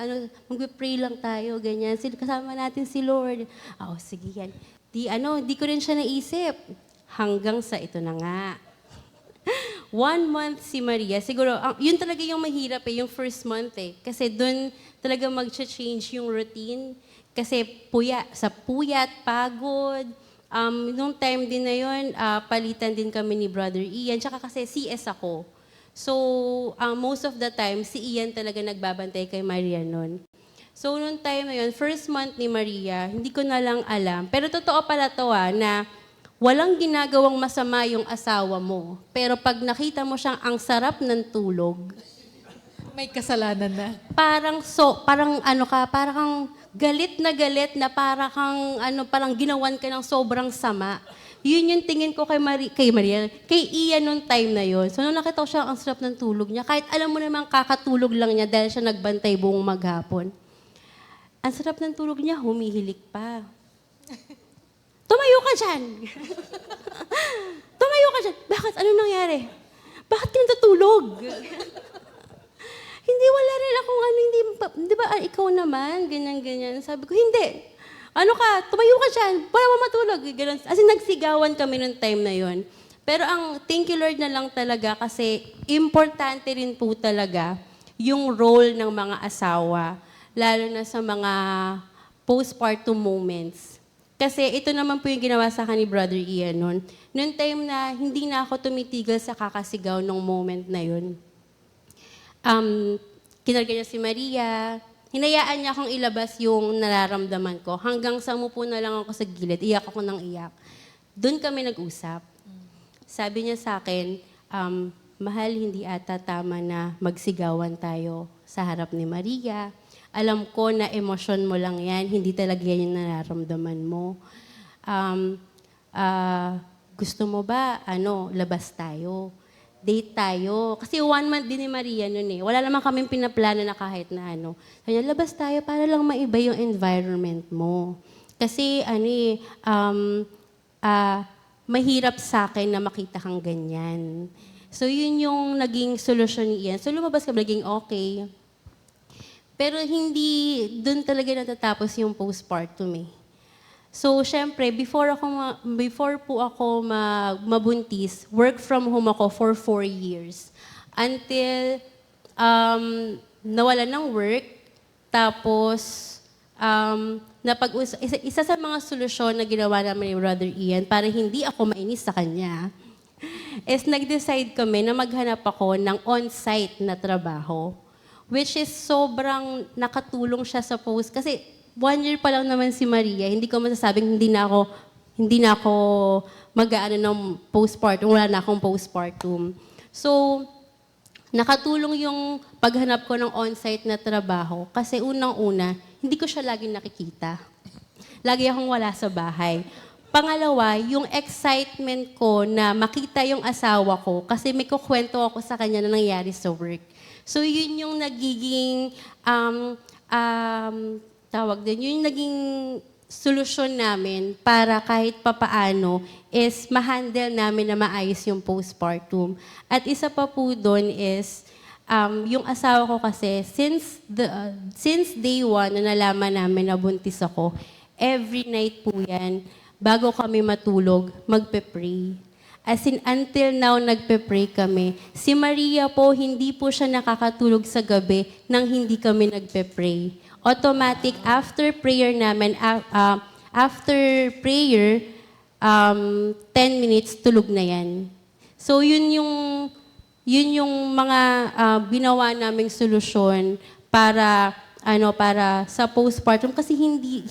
Magpe-pray lang tayo, ganyan. Kasama natin si Lord. Sige yan. Di ko rin siya naisip. Hanggang sa ito na nga. 1 month si Maria. Siguro, yun talaga yung mahirap yung first month Kasi doon talaga mag-change yung routine. Kasi sa puyat, pagod. Nung time din na yun, palitan din kami ni Brother Ian. Tsaka kasi CS ako. So, most of the time, si Ian talaga nagbabantay kay Maria nun. So, nung time na yun, first month ni Maria, hindi ko na lang alam. Pero totoo pala to na walang ginagawang masama yung asawa mo. Pero pag nakita mo siyang ang sarap ng tulog, May kasalanan na. parang galit na parang ginawan ka ng sobrang sama. Yun yung tingin ko kay Ian nung time na yun. So nung nakita ko siya, ang sarap ng tulog niya, kahit alam mo naman kakatulog lang niya dahil siya nagbantay buong maghapon. Ang sarap ng tulog niya, humihilik pa. Tumayo ka dyan! Tumayo ka dyan! Bakit? Ano nangyari? Bakit ka natutulog? Hindi, wala rin akong di ba, ikaw naman, ganyan. Sabi ko, hindi. Tumayo ka dyan, wala mo matulog. Ganun. As in, nagsigawan kami nung time na yon. Pero thank you Lord na lang talaga kasi importante rin po talaga yung role ng mga asawa, lalo na sa mga postpartum moments. Kasi ito naman po yung ginawa sa akin ni Brother Ian noon. Noong time na hindi na ako tumitigil sa kakasigaw nung moment na yun. Kinarga niya si Maria. Hinayaan niya akong ilabas yung nararamdaman ko. Hanggang sa umupo na lang ako sa gilid, iyak ako ng iyak. Doon kami nag-usap. Sabi niya sa akin, mahal, hindi ata tama na magsigawan tayo sa harap ni Maria. Alam ko na emosyon mo lang yan, hindi talaga yan yung nararamdaman mo. Gusto mo ba, labas tayo? date tayo. Kasi 1 month din ni Maria noon eh. Wala naman kaming pinaplano na kahit na ano. Sabi niya, labas tayo para lang maiba yung environment mo. Kasi mahirap sa akin na makita kang ganyan. So yun yung naging solusyon ni Ian. So lumabas kami, naging okay. Pero hindi doon talaga natatapos yung postpartum eh. So, syempre, before po ako mabuntis, work from home ako for 4 years. Until nawala ng work, tapos isa sa mga solusyon na ginawa namin ni Brother Ian para hindi ako mainis sa kanya, is nag-decide kami na maghanap ako ng on-site na trabaho. Which is sobrang nakatulong siya sa post. Kasi 1 year pa lang naman si Maria, hindi ko masasabing hindi na ako mag-aano ng postpartum, wala na akong postpartum. So, nakatulong yung paghanap ko ng on-site na trabaho kasi unang-una, hindi ko siya laging nakikita. Lagi akong wala sa bahay. Pangalawa, yung excitement ko na makita yung asawa ko kasi may kukwento ako sa kanya na nangyari sa work. So, yun yung nagiging tawag din, yun yung naging solusyon namin para kahit papaano is ma-handle namin na maayos yung postpartum. At isa pa po doon is, yung asawa ko kasi, since day 1 na nalaman namin na buntis ako, every night po yan, bago kami matulog, magpe-pray. As in, until now, nagpe-pray kami. Si Maria po, hindi po siya nakakatulog sa gabi nang hindi kami nagpe-pray. Automatic, after prayer namin, after prayer, 10 minutes, tulog na yan. So, yun yung mga ginawa naming solusyon para sa postpartum. Kasi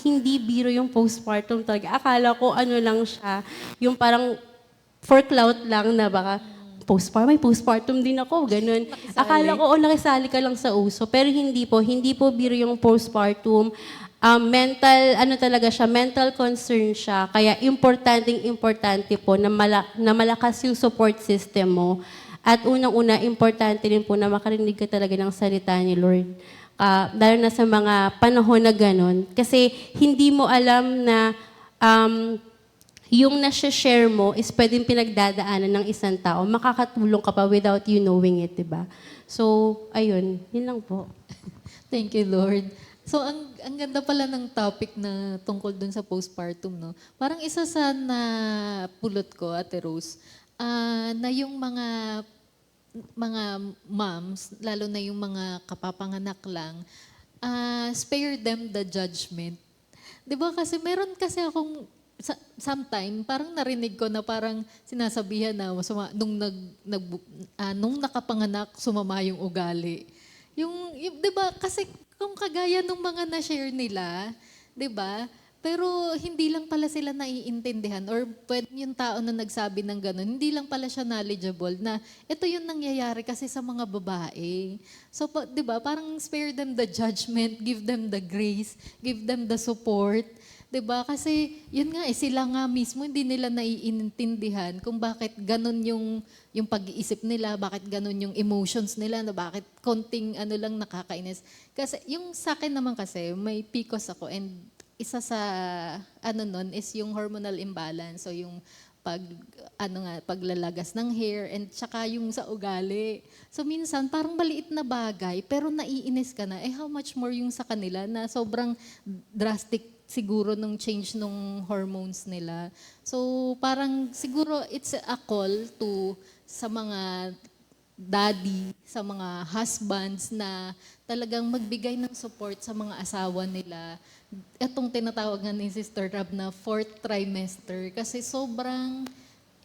hindi biro yung postpartum talaga. Akala ko lang siya, yung parang for clout lang na baka may postpartum din ako, ganun. Akala ko, nakisali ka lang sa uso. Pero hindi po biro yung postpartum. Mental concern siya. Kaya importante po na malakas yung support system mo. At unang-una, importante rin po na makarinig ka talaga ng salita ni Lord. Lalo na sa mga panahon na ganun. Kasi hindi mo alam na yung nasa-share mo is pwedeng pinagdadaanan ng isang tao. Makakatulong ka pa without you knowing it, diba? So, ayun. Yun lang po. Thank you, Lord. So, ang ganda pala ng topic na tungkol dun sa postpartum, no? Parang isa sa napulot ko, Ate Rose, na yung mga moms, lalo na yung mga kapapanganak lang, spare them the judgment. Diba? Kasi meron kasi akong sometime, parang narinig ko na parang sinasabihan na nung nakapanganak, sumama yung ugali. Yung 'di ba? Kasi kung kagaya nung mga na-share nila, 'di ba? Pero hindi lang pala sila naiintindihan or pwede yung tao na nagsabi ng gano'n, hindi lang pala siya knowledgeable na ito yung nangyayari kasi sa mga babae. So, 'di ba? Parang spare them the judgment, give them the grace, give them the support. 'Di ba? Kasi yun nga sila nga mismo hindi nila naiintindihan kung bakit ganun yung pag-iisip nila, bakit ganun yung emotions nila, na bakit konting lang nakakainis. Kasi yung sa akin naman kasi may PCOS ako and isa sa nun is yung hormonal imbalance, so yung paglalagas ng hair and tsaka yung sa ugali. So minsan parang maliit na bagay pero naiinis ka na. How much more yung sa kanila na sobrang drastic siguro nung change nung hormones nila. So parang siguro it's a call to sa mga daddy, sa mga husbands na talagang magbigay ng support sa mga asawa nila. Itong tinatawag nga ni Sister Rab na 4th trimester kasi sobrang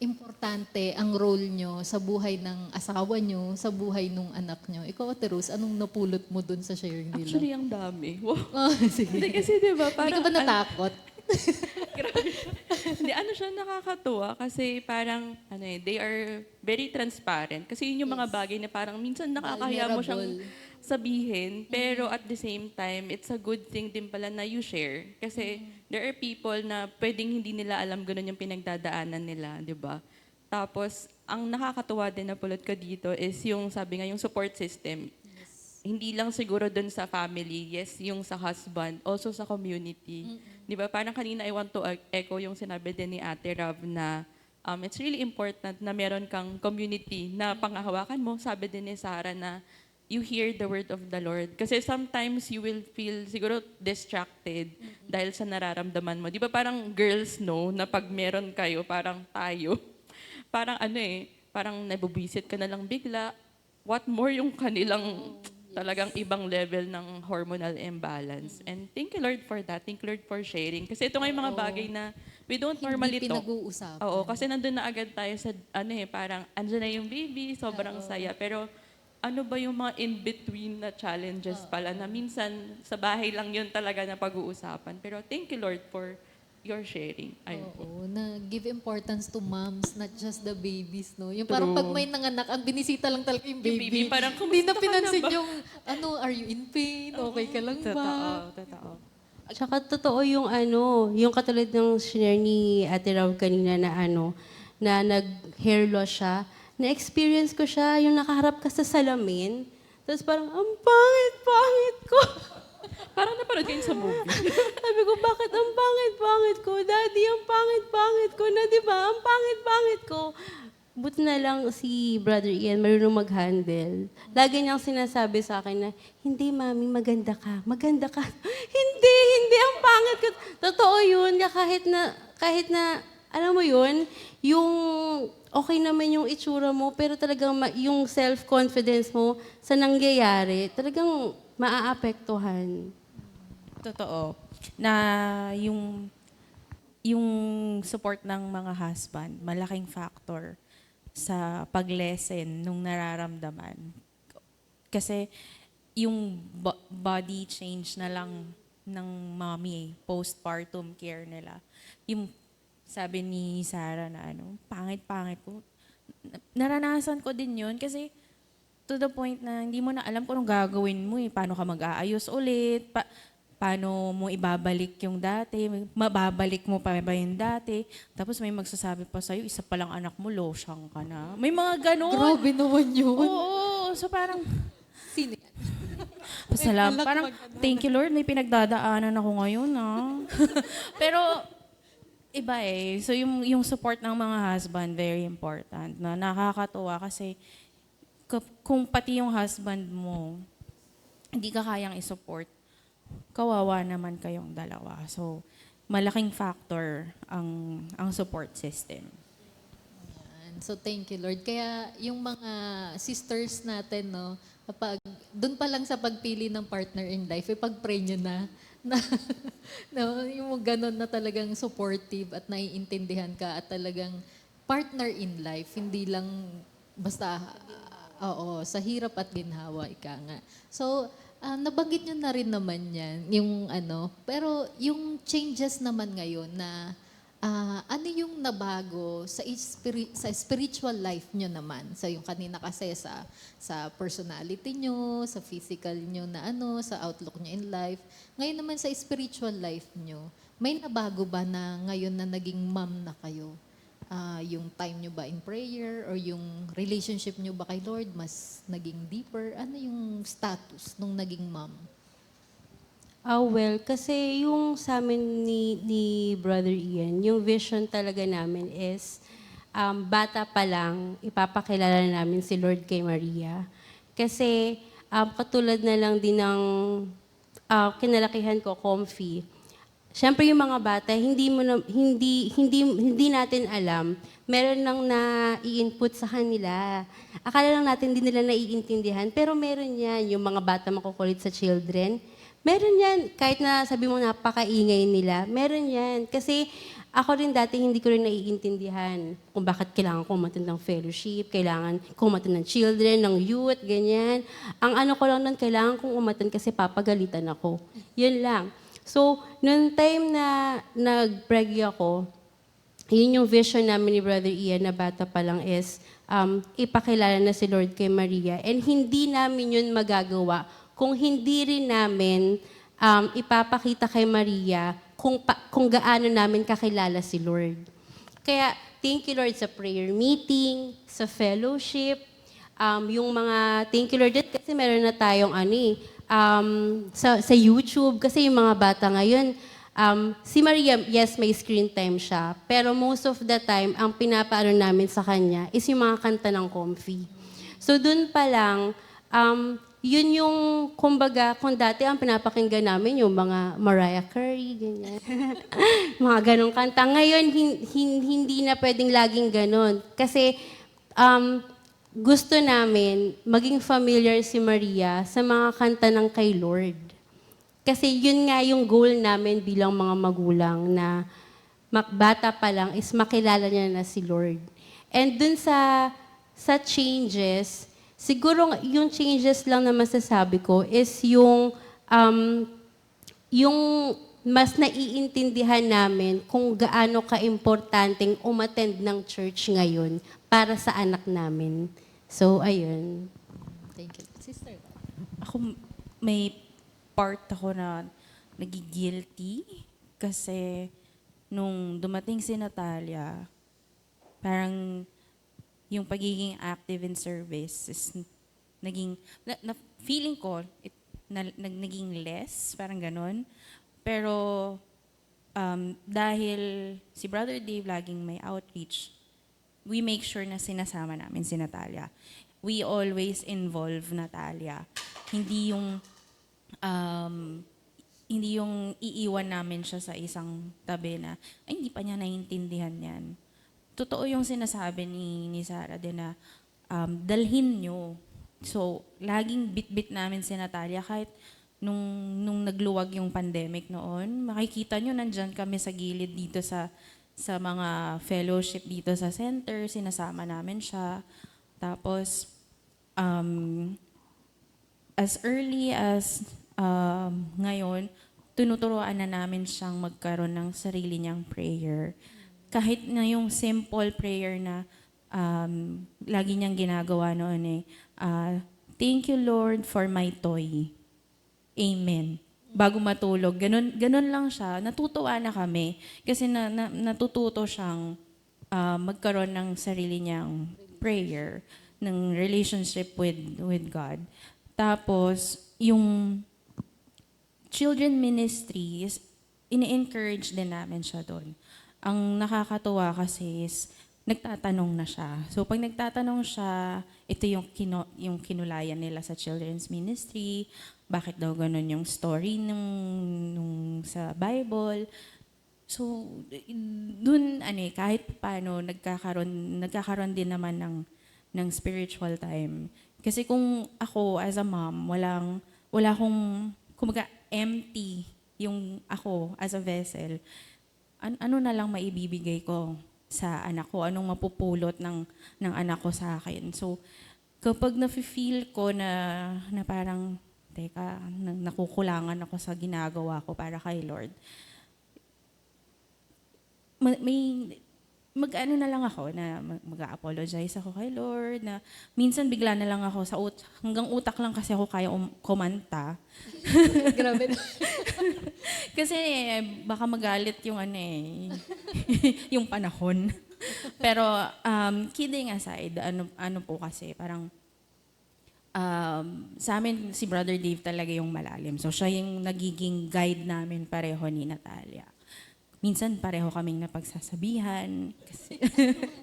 importante ang role nyo sa buhay ng asawa nyo, sa buhay ng anak nyo. Ikaw, Ate Rose, anong napulot mo dun sa sharing nila? Actually, ang dami. Wow. Sige. Hindi kasi, di ba, Hindi ka ba natakot? Grabe siya. Hindi, siya nakakatuwa kasi parang, they are very transparent. Kasi yun yung mga bagay na parang minsan nakakahiya mo siyang sabihin, pero at the same time, it's a good thing din pala na you share. Kasi there are people na pwedeng hindi nila alam ganun yung pinagdadaanan nila, di ba? Tapos, ang nakakatuwa din na pulot ko dito is yung sabi nga, yung support system. Hindi lang siguro dun sa family, yes, yung sa husband, also sa community. Di ba? Parang kanina I want to echo yung sinabi din ni Ate Rav na it's really important na meron kang community na panghahawakan mo. Sabi din ni Sarah na you hear the word of the Lord. Kasi sometimes you will feel siguro distracted dahil sa nararamdaman mo. Di ba parang girls know na pag meron kayo, parang tayo, parang parang nabubisit ka na lang bigla. What more yung kanilang talagang ibang level ng hormonal imbalance. And thank you, Lord, for that. Thank you, Lord, for sharing. Kasi ito nga yung mga bagay na we don't normally Hindi talk. pinag-uusapan. Oo, kasi nandun na agad tayo sa, parang andyan na yung baby, sobrang saya. Pero ano ba yung mga in-between na challenges pala na minsan sa bahay lang yun talaga na pag-uusapan. Pero thank you, Lord, for your sharing. Ayun po. Oo, na give importance to moms, not just the babies, no? Yung parang pag may nanganak, ang binisita lang talaga yung baby. baby, parang, hindi na "Kumusta ka na pinansin ba?" yung, are you in pain? Okay ka lang ba? Totoo. Tsaka totoo yung yung katulad ng share ni Ate Rav kanina na nag-hair loss siya. Na-experience ko siya, yung nakaharap ka sa salamin, tapos parang, ang pangit-pangit ko. Parang napanood kayo sa movie. Sabi ko, bakit ang pangit-pangit ko? Daddy, ang pangit-pangit ko na, di ba? Ang pangit-pangit ko. Buti na lang si Brother Ian marunong mag-handle. Lagi niyang sinasabi sa akin na, hindi, Mami, maganda ka. Maganda ka. Hindi, ang pangit ko. Totoo yun. Kahit na, alam mo yun, yung okay naman yung itsura mo, pero talagang yung self-confidence mo sa nangyayari, talagang maaapektuhan. Totoo. Na yung support ng mga husband, malaking factor sa pag-lessen nung nararamdaman. Kasi yung body change na lang ng mommy, postpartum care nila. Yung sabi ni Sarah na pangit-pangit ko. Naranasan ko din yun kasi to the point na hindi mo na alam kung anong gagawin mo Paano ka mag-aayos ulit, paano mo ibabalik yung dati, mababalik mo pa ba yung dati. Tapos may magsasabi pa sa'yo, isa pa lang anak mo, losyang ka na. May mga ganon. Grabe naman yun. Oo, so parang, Sino yan? parang, thank you Lord, may pinagdadaanan ako ngayon. Pero, iba So yung support ng mga husband, very important. Na nakakatuwa kasi, kung pati yung husband mo, hindi ka kayang isupport, kawawa naman kayong dalawa. So, malaking factor ang support system. Yan. So, thank you, Lord. Kaya, yung mga sisters natin, no, doon pa lang sa pagpili ng partner in life, pag-pray nyo na no, yung ganun na talagang supportive at naiintindihan ka at talagang partner in life, hindi lang basta sa hirap at ginhawa, ika nga. So, nabanggit nyo na rin naman yan, yung pero yung changes naman ngayon na ano yung nabago sa spiritual life nyo naman? Sa yung kanina kasi sa personality nyo, sa physical nyo na sa outlook nyo in life. Ngayon naman sa spiritual life nyo, may nabago ba na ngayon na naging mom na kayo? Yung time nyo ba in prayer or yung relationship nyo ba kay Lord mas naging deeper? Ano yung status nung naging mom? Well, kasi yung sa amin ni Brother Ian, yung vision talaga namin is bata pa lang, ipapakilala namin si Lord kay Maria. Kasi katulad na lang din ng kinalakihan ko, Comfy. Siyempre yung mga bata, hindi natin alam. Meron nang na-i-input sa kanila. Akala lang natin hindi nila naiintindihan, pero meron yan. Yung mga bata makukulit sa children, meron yan. Kahit na sabi mo napakaingay nila, meron yan. Kasi ako rin dati hindi ko rin naiintindihan kung bakit kailangan ko umattend ng fellowship, kailangan ko umattend ng children, ng youth, ganyan. Ang ko lang nun, kailangan kong umattend kasi papagalitan ako. Yun lang. So, noong time na nag-preggy ako, yun yung vision namin ni Brother Ian na bata pa lang is ipakilala na si Lord kay Maria. And hindi namin yun magagawa kung hindi rin namin ipapakita kay Maria kung gaano namin kakilala si Lord. Kaya thank you Lord sa prayer meeting, sa fellowship, yung mga thank you Lord din kasi meron na tayong sa YouTube kasi yung mga bata ngayon, si Maria, yes, may screen time siya, pero most of the time, ang pinapaano namin sa kanya is yung mga kanta ng Comfy. So dun pa lang, yun yung, kumbaga, kung dati ang pinapakinggan namin yung mga Mariah Carey, ganyan. Mga ganong kanta. Ngayon, hindi na pwedeng laging ganon. Kasi gusto namin maging familiar si Maria sa mga kanta ng kay Lord. Kasi yun nga yung goal namin bilang mga magulang na bata pa lang is makilala niya na si Lord. And dun sa changes, siguro yung changes lang na masasabi ko is yung mas naiintindihan namin kung gaano ka-importanteng umattend ng church ngayon para sa anak namin. So, ayun. Thank you. Sister. Ako, may part ako na nagigilty kasi nung dumating si Natalia, parang yung pagiging active in service is naging, feeling ko, naging less, parang ganon. Pero dahil si Brother Dave laging may outreach, we make sure na sinasama namin si Natalia. We always involve Natalia. Hindi yung iiwan namin siya sa isang tabi na, ay, hindi pa niya naiintindihan yan. Totoo yung sinasabi ni Sarah din na dalhin nyo. So, laging bit-bit namin si Natalia kahit nung nagluwag yung pandemic noon, makikita nyo nandyan kami sa gilid dito sa mga fellowship dito sa center, sinasama namin siya. Tapos, as early as ngayon, tinuturuan na namin siyang magkaroon ng sarili niyang prayer. Kahit na yung simple prayer na lagi niyang ginagawa noon thank you Lord for my toy. Amen. Bago matulog. Ganun lang siya. Natutuwa na kami kasi natututo siyang magkaroon ng sarili niyang prayer, ng relationship with God. Tapos, yung children ministries, ini-encourage din namin siya doon. Ang nakakatuwa kasi is, nagtatanong na siya. So, pag nagtatanong siya, ito yung kinulayan nila sa children's ministry, bakit daw ganun yung story nung sa Bible. So, dun, kahit paano, nagkakaroon din naman ng spiritual time. Kasi kung ako, as a mom, wala akong, kumaga, empty yung ako as a vessel, ano na lang maibibigay ko sa anak ko, anong mapupulot ng anak ko sa akin. So, kapag nafe-feel ko na parang, teka, nakukulangan ako sa ginagawa ko para kay Lord, mag-ano na lang ako, na mag-apologize ako kay Lord, na minsan bigla na lang ako hanggang utak lang kasi ako kaya kumanta. Grabe na. Kasi baka magalit yung yung panahon. Pero kidding aside, ano po kasi, parang sa amin si Brother Dave talaga yung malalim. So siya yung nagiging guide namin pareho ni Natalia. Minsan pareho kaming napagsasabihan. Kasi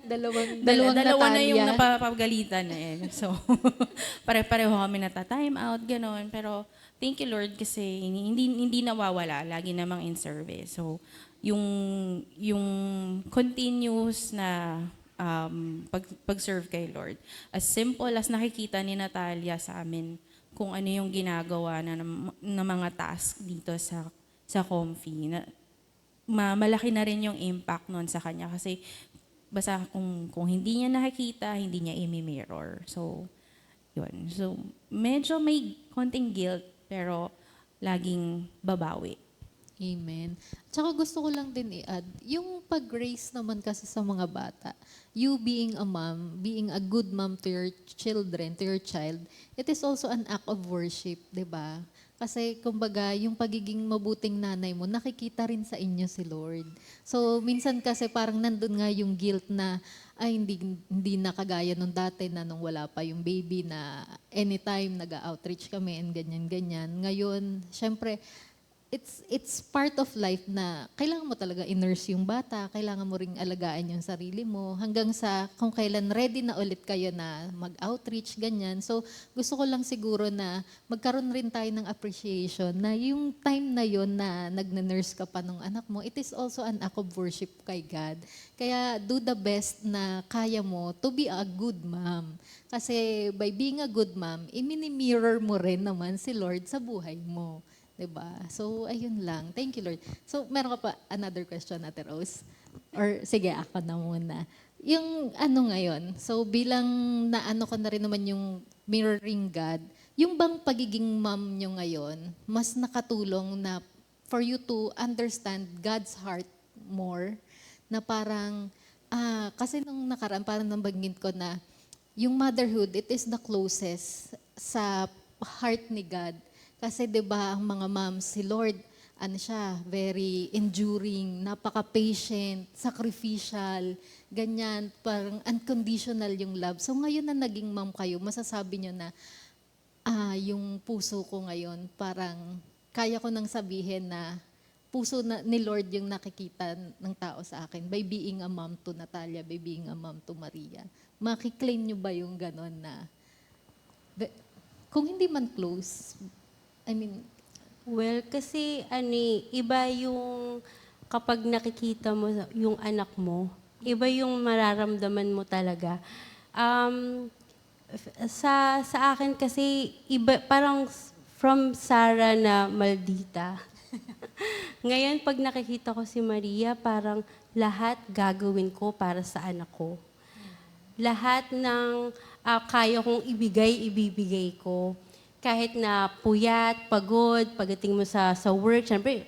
Dalawang dalawa na yung Natalia. napapagalitan So, pare-pareho kami nata-time out, gano'n. Pero, thank you Lord kasi hindi nawawala. Lagi namang in service. So, yung continuous na pag-serve kay Lord. As simple as nakikita ni Natalia sa amin kung ano yung ginagawa na mga task dito sa Comfy. Malaki na rin yung impact nun sa kanya kasi basta kung hindi niya nakikita, hindi niya i-mirror. So, yun. So, medyo may konting guilt pero laging babawi. Amen. Tsaka gusto ko lang din i-add, yung pag-raise naman kasi sa mga bata, you being a mom, being a good mom to your children, to your child, it is also an act of worship, di ba? Kasi kumbaga, yung pagiging mabuting nanay mo, nakikita rin sa inyo si Lord. So, minsan kasi parang nandun nga yung guilt na, ay hindi na kagaya nung dati na nung wala pa yung baby na anytime nag-outreach kami and ganyan-ganyan. Ngayon, syempre, it's part of life na kailangan mo talaga i-nurse yung bata, kailangan mo ring alagaan yung sarili mo hanggang sa kung kailan ready na ulit kayo na mag-outreach, ganyan. So, gusto ko lang siguro na magkaroon rin tayo ng appreciation na yung time na yon na nag-nurse ka pa ng anak mo, it is also an act of worship kay God. Kaya do the best na kaya mo to be a good mom. Kasi by being a good mom, imini-mirror mo rin naman si Lord sa buhay mo. Diba? So, ayun lang. Thank you, Lord. So, meron ka pa another question, Ate Rose? Or, sige, ako na muna. Yung ano ngayon, so bilang naano ko na rin naman yung mirroring God, yung bang pagiging mom nyo ngayon, mas nakatulong na for you to understand God's heart more, na parang, kasi nung nakaraan, parang nabanggit ko na, yung motherhood, it is the closest sa heart ni God. Kasi 'di ba ang mga moms, si Lord, ano siya, very enduring, napaka-patient, sacrificial, ganyan, parang unconditional yung love. So ngayon na naging mom kayo, masasabi nyo na, yung puso ko ngayon, parang kaya ko nang sabihin na puso na, ni Lord yung nakikita ng tao sa akin by being a mom to Natalia, by being a mom to Maria. Makiklaim nyo ba yung ganon na, kung hindi man close, I mean, Well, kasi iba yung kapag nakikita mo yung anak mo, iba yung mararamdaman mo talaga. Sa akin kasi iba parang from Sarah na maldita. Ngayon pag nakikita ko si Maria, parang lahat gagawin ko para sa anak ko. Lahat ng kaya kong ibibigay ko. Kahit na puyat, pagod, pagdating mo sa work, syempre,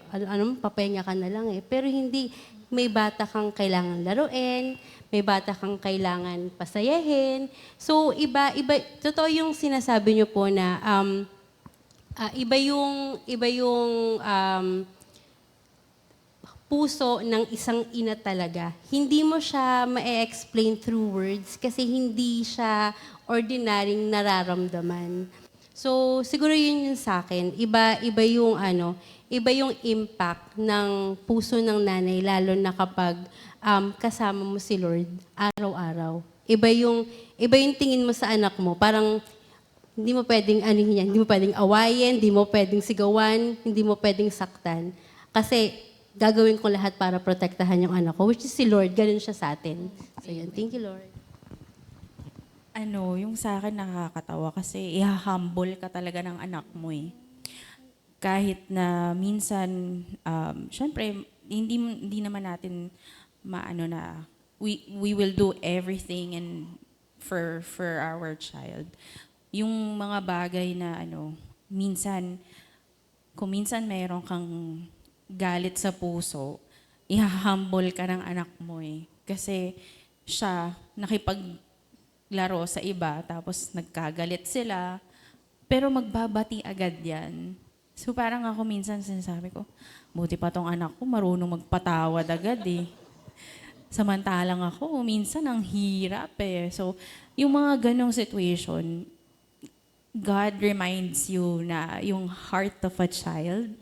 papahinga ka na lang eh. Pero hindi, may bata kang kailangan laruin, may bata kang kailangan pasayahin. So, iba, totoo yung sinasabi niyo po na iba yung puso ng isang ina talaga. Hindi mo siya ma-explain through words kasi hindi siya ordinaryong nararamdaman. So, siguro yun yung sa akin. Iba yung impact ng puso ng nanay, lalo na kapag kasama mo si Lord araw-araw. Iba yung tingin mo sa anak mo. Parang hindi mo pwedeng hindi mo pwedeng awayin, hindi mo pwedeng sigawan, hindi mo pwedeng saktan. Kasi gagawin ko lahat para protektahan yung anak ko, which is si Lord, ganun siya sa atin. So yun, thank you, Lord. Yung sa akin nakakatawa kasi i-humble ka talaga ng anak mo eh. Kahit na minsan, syempre, hindi naman natin maano na we will do everything and for our child. Yung mga bagay na minsan, kung minsan mayroon kang galit sa puso, i-humble ka ng anak mo eh. Kasi siya nakipaglaro sa iba, tapos nagkagalit sila, pero magbabati agad yan. So parang ako minsan sinasabi ko, buti pa tong anak ko, marunong magpatawad agad eh. Samantalang ako, minsan ang hirap eh. So yung mga ganong situation, God reminds you na yung heart of a child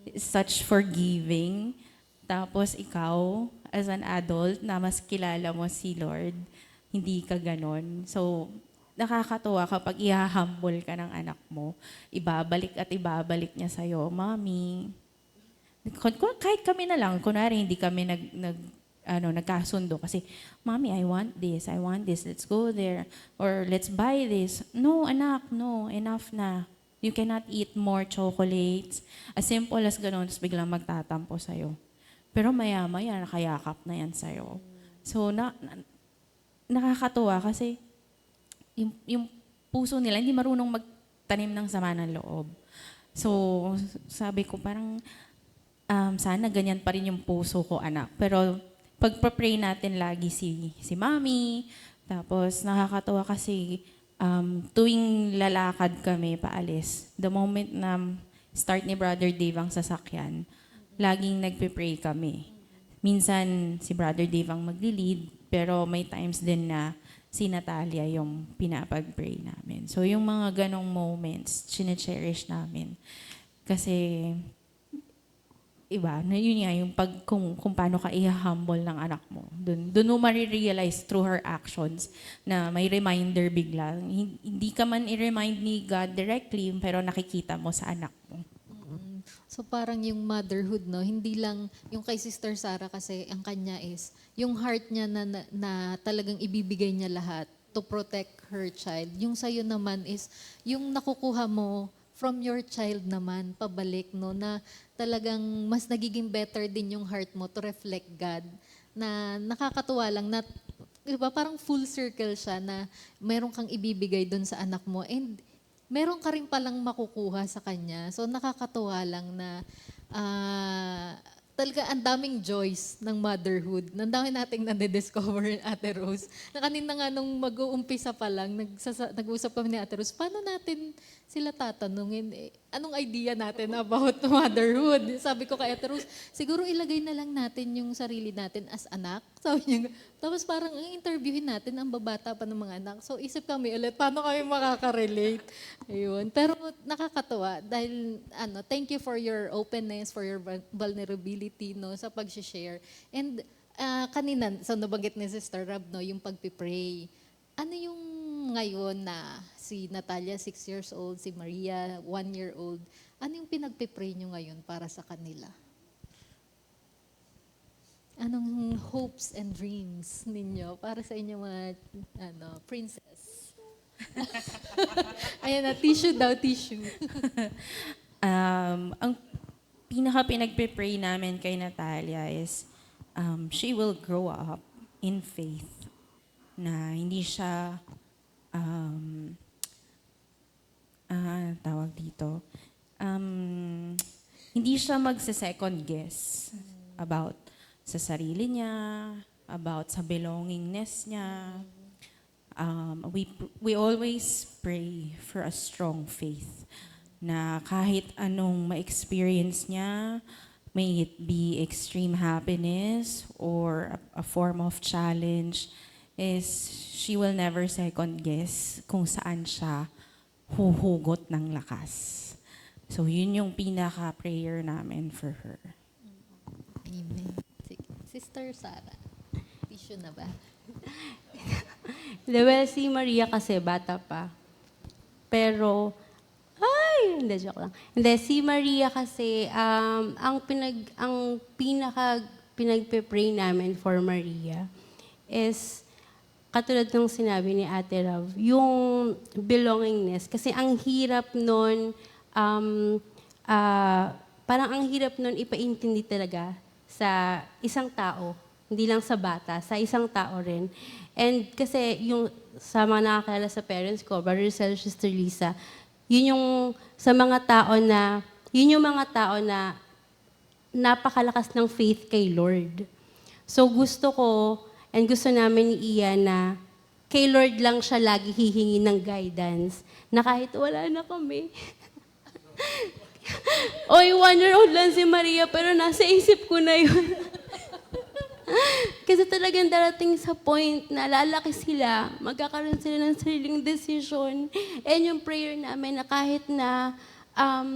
is such forgiving. Tapos ikaw, as an adult, na mas kilala mo si Lord, hindi ka ganon. So, nakakatuwa kapag i-humble ka ng anak mo, ibabalik at ibabalik niya sa'yo, Mommy. Kahit kami na lang, kunwari hindi kami nagkasundo kasi, Mommy, I want this, let's go there, or let's buy this. No, anak, no, enough na. You cannot eat more chocolates. As simple as gano'n, tapos biglang magtatampo sa'yo. Pero maya-maya, nakayakap na yan sa'yo. So, nakakatuwa kasi yung puso nila, hindi marunong magtanim ng sama ng loob. So, sabi ko parang, sana ganyan pa rin yung puso ko, anak. Pero pagpa-pray natin lagi si Mami, tapos nakakatawa kasi tuwing lalakad kami paalis, the moment na start ni Brother Dave ang sasakyan, laging nagpe-pray kami. Minsan si Brother Dave ang magli-lead, pero may times din na si Natalia yung pinapag-pray namin. So yung mga ganong moments, chine-cherish namin. Kasi iba, na yun nga, yung kung paano ka i-humble ng anak mo. Doon mo marirealize through her actions na may reminder bigla. Hindi ka man i-remind ni God directly, pero nakikita mo sa anak mo. So parang yung motherhood, no, hindi lang yung kay Sister Sarah kasi ang kanya is yung heart niya na talagang ibibigay niya lahat to protect her child. Yung sa'yo naman is yung nakukuha mo from your child naman pabalik, no, na talagang mas nagiging better din yung heart mo to reflect God. Na nakakatuwa lang na diba, parang full circle siya na meron kang ibibigay doon sa anak mo and meron ka rin palang makukuha sa kanya. So nakakatuwa lang na talaga ang daming joys ng motherhood. Ang dami nating nade-discover, Ate Rose. Na kanina nga nung mag-uumpisa pa lang, nag-usap kami ni Ate Rose, paano natin sila tatanungin? Anong idea natin about motherhood? Sabi ko kay Ate Rose, siguro ilagay na lang natin yung sarili natin as anak. Sabi niya, tapos parang interviewin natin ang babata pa ng mga anak. So isip kami ulit, paano kami makaka-relate? Ayun. Pero nakakatuwa dahil thank you for your openness, for your vulnerability, no, sa pag-share. And kanina, so nabanggit ni Sister Rab, no, yung pag-pray. Ano yung ngayon na si Natalia, 6 years old, si Maria, 1 year old, ano yung pinag-pray nyo ngayon para sa kanila? Anong hopes and dreams ninyo para sa inyo mga princess? Ayan na, tissue daw, tissue. Ang pinaka-pinagpe-pray namin kay Natalia is she will grow up in faith na hindi siya tawag dito hindi siya magse-second guess about sa sarili niya, about sa belongingness niya. We always pray for a strong faith na kahit anong ma-experience niya, may it be extreme happiness or a form of challenge, is she will never second guess kung saan siya huhugot ng lakas. So yun yung pinaka-prayer namin for her. Amen. Sige. Sister Sarah, tissue na ba? Well, si Maria kasi bata pa. Pero, hindi, joke lang. Hindi, si Maria kasi, ang pinagpe-pray namin for Maria is, katulad ng sinabi ni Ate Rav, yung belongingness. Kasi ang hirap nun, parang ang hirap nun ipaintindi talaga sa isang tao. Hindi lang sa bata, sa isang tao rin. And kasi yung sa mga nakakilala sa parents ko, Brother Sergio, Sister Lisa, yun yung sa mga tao na, yun yung mga tao na napakalakas ng faith kay Lord. So gusto ko, and gusto namin ni Ian na kay Lord lang siya lagi hihingi ng guidance na kahit wala na kami. Oy, 1-year-old lang si Maria pero nasa isip ko na yun. Kasi talagang darating sa point na lalaki sila, magkakaroon sila ng sariling decision. And yung prayer namin na kahit na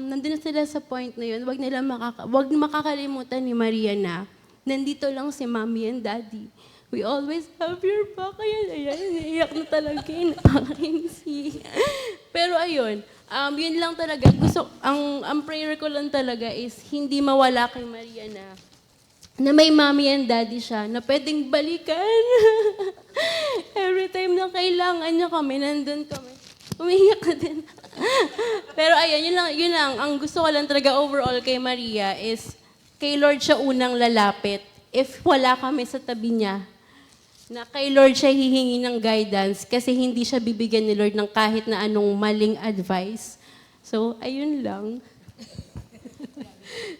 nandun na sila sa point na yun, wag makakalimutan ni Maria na nandito lang si Mommy and Daddy. We always have your back. Ayan, iyak na talaga. Nakakainis. Pero ayun, yun lang talaga. Ang prayer ko lang talaga is hindi mawala kay Maria na may mommy and daddy siya, na pwedeng balikan. Every time na kailangan niya kami, nandun kami. Umiiyak na din. Pero ayun, yun lang. Ang gusto ko lang talaga overall kay Maria is kay Lord siya unang lalapit. If wala kami sa tabi niya, na kay Lord siya hihingi ng guidance kasi hindi siya bibigyan ni Lord ng kahit na anong maling advice. So, ayun lang.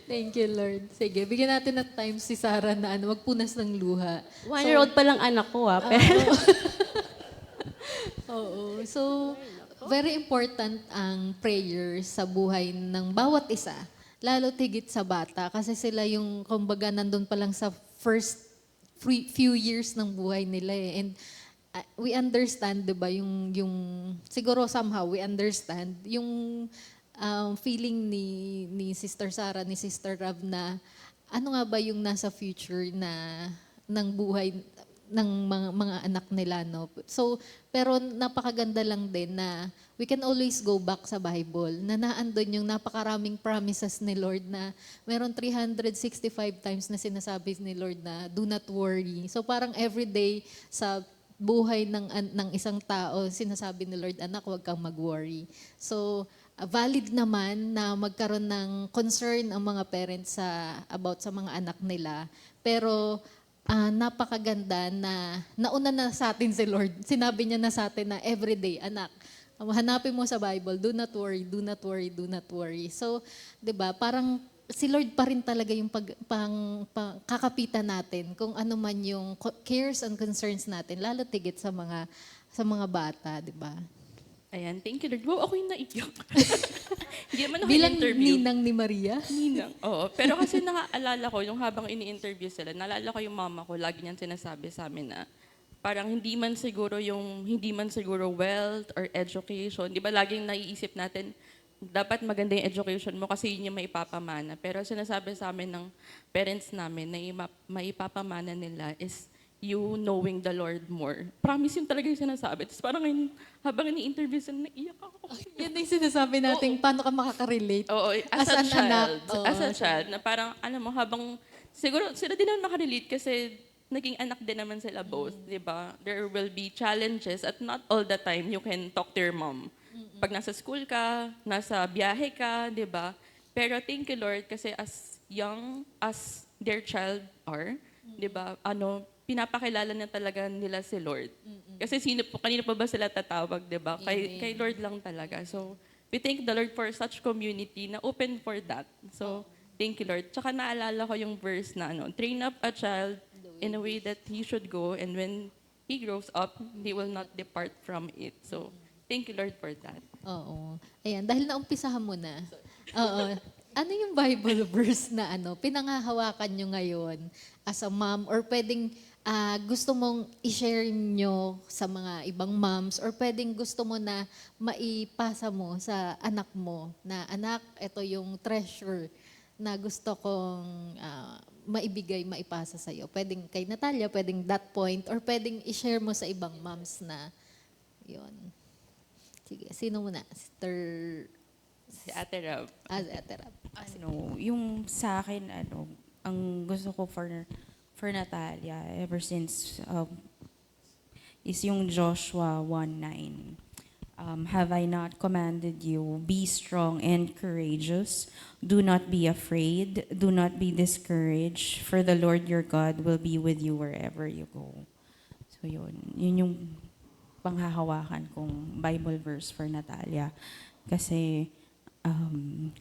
Thank you, Lord. Sige, bigyan natin ng time si Sarah na magpunas ng luha. 1 year old pa lang anak ko pero Oo. So, very important ang prayer sa buhay ng bawat isa. Lalo tigit sa bata kasi sila yung, kumbaga, nandun pa lang sa first few years ng buhay nila eh. And we understand, di ba, yung siguro somehow we understand yung feeling ni Sister Sarah, ni Sister Rav na ano nga ba yung nasa future na ng buhay ng mga anak nila, no? So, pero napakaganda lang din na we can always go back sa Bible, na naandun yung napakaraming promises ni Lord na meron 365 times na sinasabi ni Lord na do not worry. So, parang everyday sa buhay ng isang tao, sinasabi ni Lord, anak, huwag kang mag-worry. So, valid naman na magkaroon ng concern ang mga parents about sa mga anak nila. Pero, napakaganda na nauna na sa atin si Lord. Sinabi niya na sa atin na everyday, anak, hanapin mo sa Bible, do not worry, do not worry, do not worry. So, 'di ba, parang si Lord pa rin talaga yung kakapitan natin kung ano man yung cares and concerns natin, lalo tigit sa mga bata, 'di ba? Ayan, thank you Lord. Wow, ako yung naiyak. Hindi naman ako Bilang in-interview. ninang ni Maria. Ninang. Oo. Pero kasi nakaalala ko, yung habang ini-interview sila, naalala ko yung mama ko, lagi niyang sinasabi sa amin na parang hindi man siguro wealth or education. Di ba laging naiisip natin, dapat maganda yung education mo kasi yun yung maipapamana. Pero sinasabi sa amin ng parents namin na maipapamana nila is you knowing the Lord more. Promise yun talaga yung sinasabi. Tapos parang ngayon, habang ini-interview sila, naiyak ako. Yan yung sinasabi natin, paano ka makaka-relate? Oo, as a an anak. child. Oo. As a child, na parang, alam mo, habang, siguro, sila din naman makarelate kasi naging anak din naman sila both, di ba? There will be challenges at not all the time you can talk to your mom. Pag nasa school ka, nasa biyahe ka, di ba? Pero thank you, Lord, kasi as young as their child are, di ba, pinapakilala na talaga nila si Lord. Kasi kanino pa ba sila tatawag, di ba? Kay Lord lang talaga. So, we thank the Lord for such community na open for that. So, thank you, Lord. Tsaka naalala ko yung verse na, train up a child in a way that he should go, and when he grows up, he will not depart from it. So, thank you, Lord, for that. Oo. Ayan, dahil naumpisahan mo na. Oo. Ano yung Bible verse na pinangahawakan nyo ngayon as a mom, or pwedeng gusto mong i-share nyo sa mga ibang moms, or pwedeng gusto mo na maipasa mo sa anak mo na, anak, ito yung treasure na gusto kong maipasa sa'yo. Pwedeng kay Natalia, pwedeng that point, or pwedeng i-share mo sa ibang moms na yun. Sige, sino muna? Si Ate Rab. Si Ate Rab. Yung sa akin, ang gusto ko for Natalia, ever since, is yung Joshua 1:9. Have I not commanded you, be strong and courageous, do not be afraid, do not be discouraged, for the Lord your God will be with you wherever you go. So yun yung panghahawakan kong Bible verse for Natalia. Kasi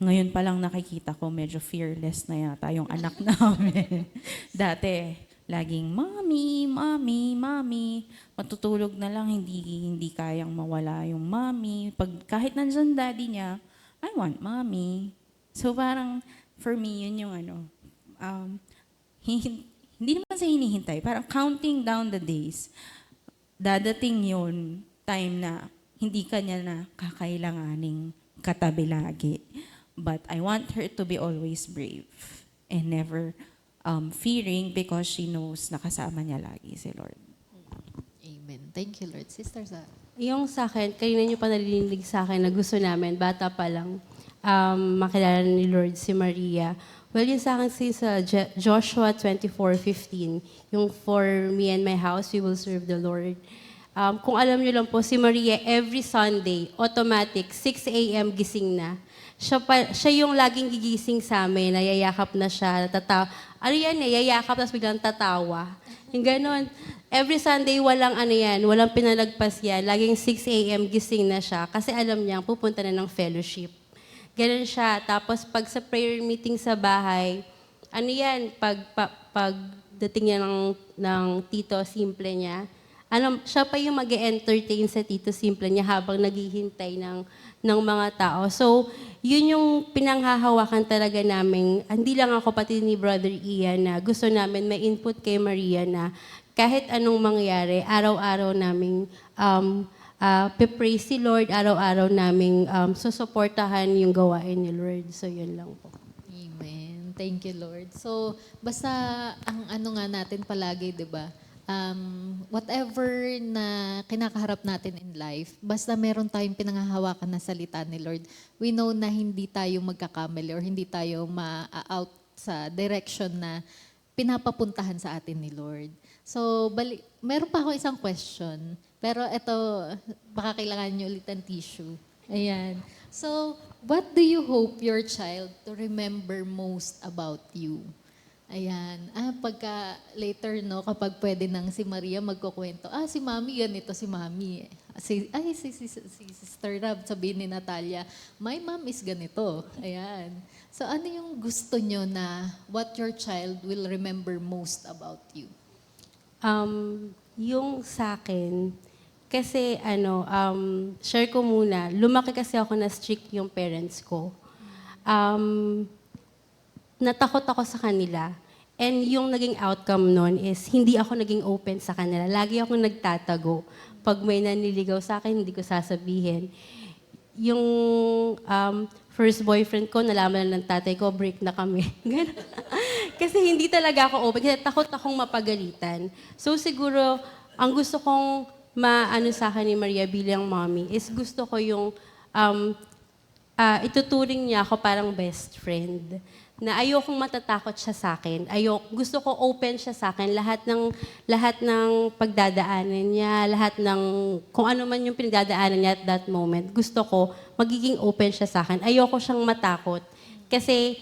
ngayon pa lang nakikita ko medyo fearless na yata yung anak namin. Dati, laging, Mommy, Mommy, Mommy. Matutulog na lang, hindi kayang mawala yung Mommy. Kahit nandyan daddy niya, I want Mommy. So parang, for me, yun yung hindi naman sa hinihintay, parang counting down the days. Dadating yun, time na hindi kanya na kakailanganing katabi lagi. But I want her to be always brave and never fearing, because she knows na kasama niya lagi si Lord. Amen. Thank you, Lord. Sister Sarah. yung sa akin, kanina niyo pa narinig sa akin na gusto namin, bata pa lang, makilala ni Lord si Maria. Well, yun sa akin since Joshua 24:15, yung for me and my house, we will serve the Lord. Kung alam niyo lang po, si Maria every Sunday, automatic, 6 a.m. gising na. Siya yung laging gigising sa amin, nayayakap na siya, yayakap, tapos biglang tatawa. Yung ganon. Every Sunday, walang walang pinalagpas yan. Laging 6 a.m. gising na siya kasi alam niya, pupunta na ng fellowship. Ganun siya. Tapos pag sa prayer meeting sa bahay, ano yan, pag dating niya ng tito simple niya, ano, siya pa yung mag-entertain sa tito simple niya habang naghihintay ng mga tao. So, yun yung pinanghahawakan talaga namin, hindi lang ako, pati ni Brother Ian, na gusto namin may input kay Maria na kahit anong mangyari, araw-araw naming pipray si Lord, araw-araw naming susuportahan yung gawain ni Lord. So, yun lang po. Amen. Thank you, Lord. So, basta ang ano nga natin palagi, di ba? Whatever na kinakaharap natin in life, basta meron tayong pinanghahawakan na salita ni Lord, we know na hindi tayo magkakamali or hindi tayo ma-out sa direction na pinapapuntahan sa atin ni Lord. So, meron pa ako isang question, pero ito, baka kailangan nyo ulit ng tissue. Ayan. So, what do you hope your child to remember most about you? Ayan. Pagka later, no, kapag pwede nang si Maria magkukwento, si Mami, ganito si Mami. Si Sister Rab, sabihin ni Natalia, my mom is ganito. Ayan. So, ano yung gusto nyo na what your child will remember most about you? Yung sa akin, kasi share ko muna, lumaki kasi ako na strict yung parents ko. Natakot ako sa kanila. And yung naging outcome nun is hindi ako naging open sa kanila. Lagi akong nagtatago. Pag may naniligaw sa akin, hindi ko sasabihin. Yung first boyfriend ko, nalaman na ng tatay ko, break na kami. Ganun. Kasi hindi talaga ako open. Kasi takot akong mapagalitan. So siguro, ang gusto kong maano sa akin ni Maria bilang mommy is gusto ko yung ituturing niya ako parang best friend. Na ayokong matatakot siya sa akin. Gusto ko open siya sa akin. Lahat ng pagdadaanan niya, lahat ng kung ano man yung pinagdadaanan niya at that moment, gusto ko magiging open siya sa akin. Ayoko siyang matakot. Kasi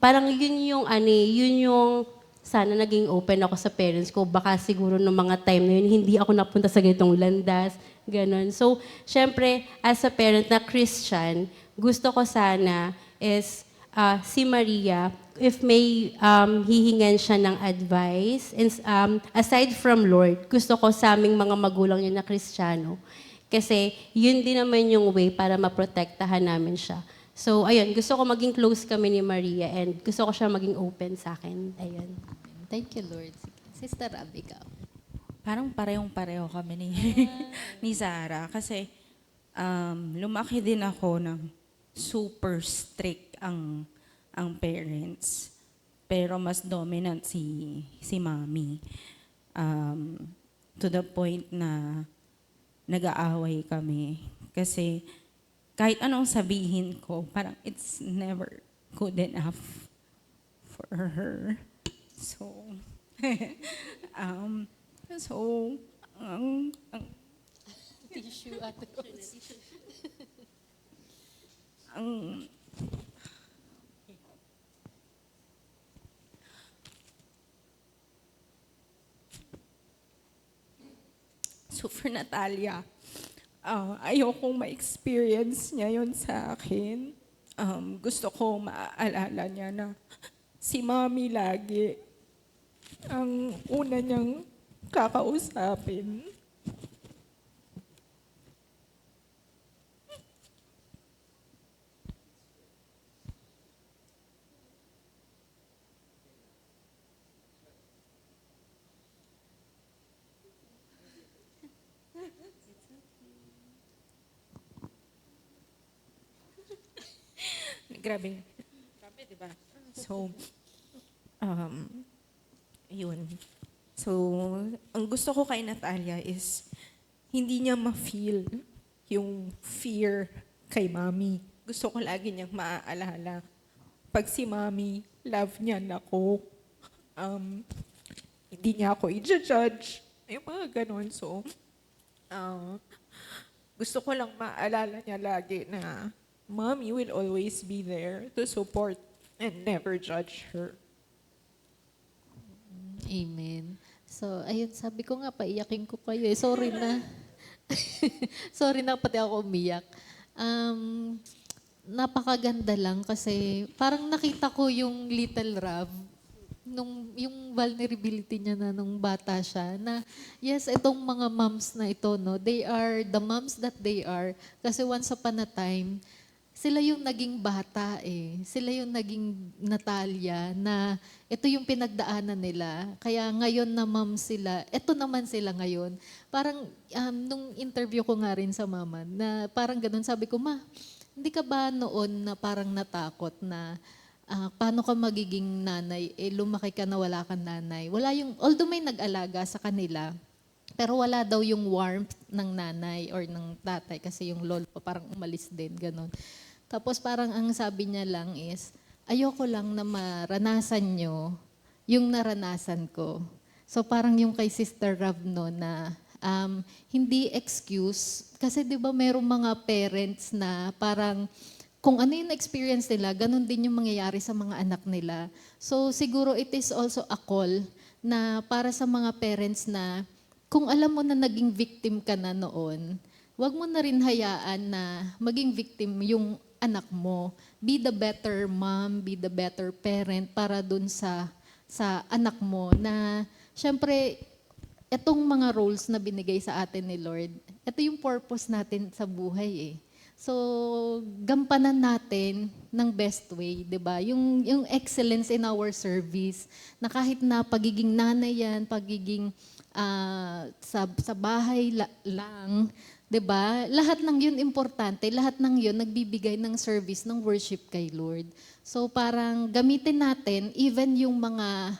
parang yun yung sana naging open ako sa parents ko. Baka siguro nung mga time na yun, hindi ako napunta sa ganitong landas. Ganon. So, syempre, as a parent na Christian, gusto ko sana is si Maria, if may hihingan siya ng advice, and, aside from Lord, gusto ko sa aming mga magulang niya na Kristiyano. Kasi yun din naman yung way para maprotektahan namin siya. So, ayun, gusto ko maging close kami ni Maria and gusto ko siya maging open sa akin. Ayun. Thank you, Lord. Sister Rab, ikaw. Parang parehong-pareho kami ni Zara. Kasi lumaki din ako ng super strict ang parents. Pero mas dominant si Mami. To the point na nag-aaway kami. Kasi kahit anong sabihin ko, parang it's never good enough for her. So, Tissue, Ate Rose. So for Natalia, ayokong ma-experience niya yun sa akin. Gusto ko maaalala niya na si Mami lagi ang una niyang kakausapin. Grabe, diba? So, yun. So, ang gusto ko kay Natalia is hindi niya ma-feel yung fear kay Mami. Gusto ko lagi niyang maaalala. Pag si Mami, love niya ako. Hindi niya ako i-judge. Yung mga ganun. So, gusto ko lang maalala niya lagi na Mommy will always be there to support and never judge her. Amen. So, ayun, sabi ko nga, paiyakin ko kayo. Sorry na. Sorry na, pati ako umiyak. napakaganda lang kasi parang nakita ko yung little Rav yung vulnerability niya na nung bata siya na yes, itong mga moms na ito, no, they are the moms that they are kasi once upon a time, sila yung naging bata eh. Sila yung naging Natalia na ito yung pinagdaanan nila. Kaya ngayon na mom sila, ito naman sila ngayon. Parang nung interview ko nga rin sa mama, na parang ganun, sabi ko, Ma, hindi ka ba noon na parang natakot na paano ka magiging nanay, lumaki ka na wala kang nanay. Wala yung, although may nag-alaga sa kanila, pero wala daw yung warmth ng nanay or ng tatay kasi yung lolo parang umalis din, ganun. Tapos parang ang sabi niya lang is, ayoko lang na maranasan nyo yung naranasan ko. So parang yung kay Sister Rav no na hindi excuse, kasi di ba merong mga parents na parang kung ano yung experience nila, ganun din yung mangyayari sa mga anak nila. So siguro it is also a call na para sa mga parents na kung alam mo na naging victim ka na noon, wag mo na rin hayaan na maging victim yung anak mo. Be the better mom, be the better parent para dun sa anak mo na syempre etong mga roles na binigay sa atin ni Lord, ito yung purpose natin sa buhay eh. So, gampanan natin ng best way, 'di ba? Yung excellence in our service, na kahit na pagiging nanay yan, pagiging sa bahay lang, 'di ba? Lahat ng 'yun importante, lahat ng 'yun nagbibigay ng service ng worship kay Lord. So, parang gamitin natin even yung mga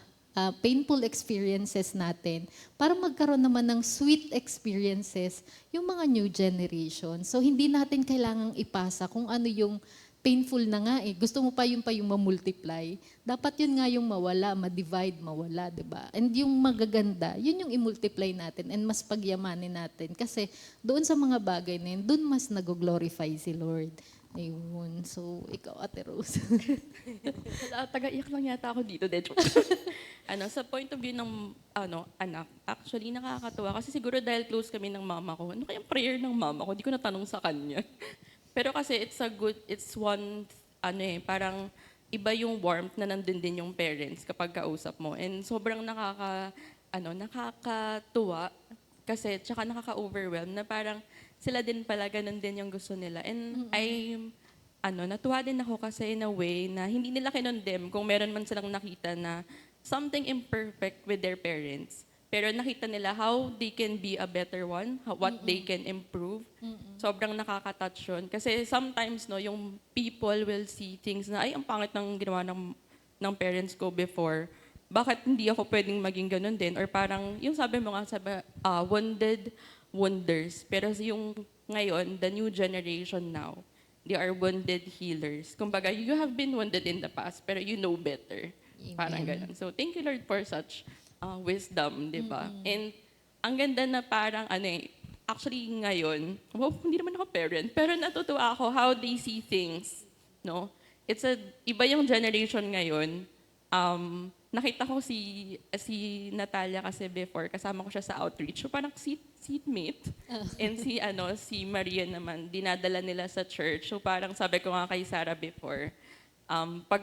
painful experiences natin para magkaroon naman ng sweet experiences yung mga new generation. So, hindi natin kailangang ipasa kung ano yung painful na nga eh. Gusto mo pa yung ma-multiply. Dapat yun nga yung mawala, ma-divide, mawala, di ba? And yung magaganda, yun yung i-multiply natin and mas pagyamanin natin. Kasi doon sa mga bagay na yun, doon mas nag-glorify si Lord. Ayun. So, ikaw, Ate Rose. Taga-iyak lang yata ako dito, de joke. Sa point of view ng anak, actually nakakatuwa kasi siguro dahil close kami ng mama ko. Ano kayang prayer ng mama ko? Hindi ko natanong sa kanya. Pero kasi parang iba yung warmth na nandun din yung parents kapag kausap mo. And sobrang nakakatuwa kasi tsaka nakaka-overwhelm na parang sila din pala, ganun din yung gusto nila. And natuwa din ako kasi in a way na hindi nila kinondem kung meron man silang nakita na something imperfect with their parents. Pero nakita nila how they can be a better one, what they can improve. Sobrang nakaka-touch yun. Kasi sometimes, no, yung people will see things na, ay, ang pangit ng ginawa ng parents ko before. Bakit hindi ako pwedeng maging ganun din? Or parang, yung sabi mo nga, wounded wonders. Pero yung ngayon, the new generation now, they are wounded healers. Kumbaga, you have been wounded in the past, pero you know better. Parang ganun. So, thank you, Lord, for such wisdom, di ba? And ang ganda na parang, actually ngayon, hindi naman ako parent, pero natutuwa ako how they see things, no? Iba yung generation ngayon. Nakita ko si Natalia kasi before, kasama ko siya sa outreach. So parang seatmate. And si Maria naman, dinadala nila sa church. So parang sabi ko nga kay Sarah before, pag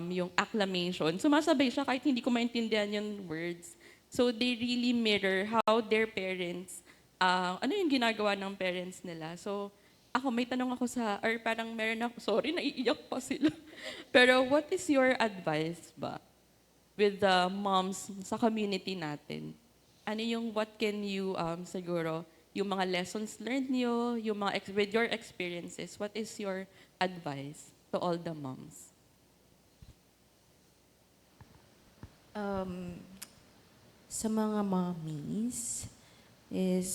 yung acclamation, sumasabay siya kahit hindi ko maintindihan yung words. So they really mirror how their parents, ano yung ginagawa ng parents nila. So ako, may tanong ako or parang meron ako, sorry, naiiyak pa sila. Pero what is your advice ba with the moms sa community natin? Ano yung what can you, siguro, yung mga lessons learned nyo, yung mga with your experiences, what is your advice to all the moms? Sa mga mommies is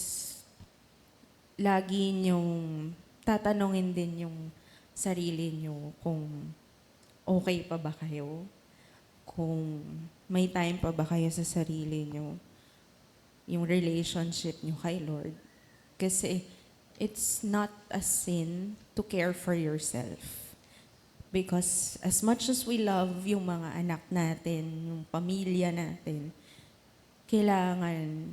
lagi niyong tatanungin din yung sarili niyo kung okay pa ba kayo, kung may time pa ba kayo sa sarili niyo, yung relationship niyo kay Lord. Kasi it's not a sin to care for yourself. Because as much as we love yung mga anak natin, yung pamilya natin, kailangan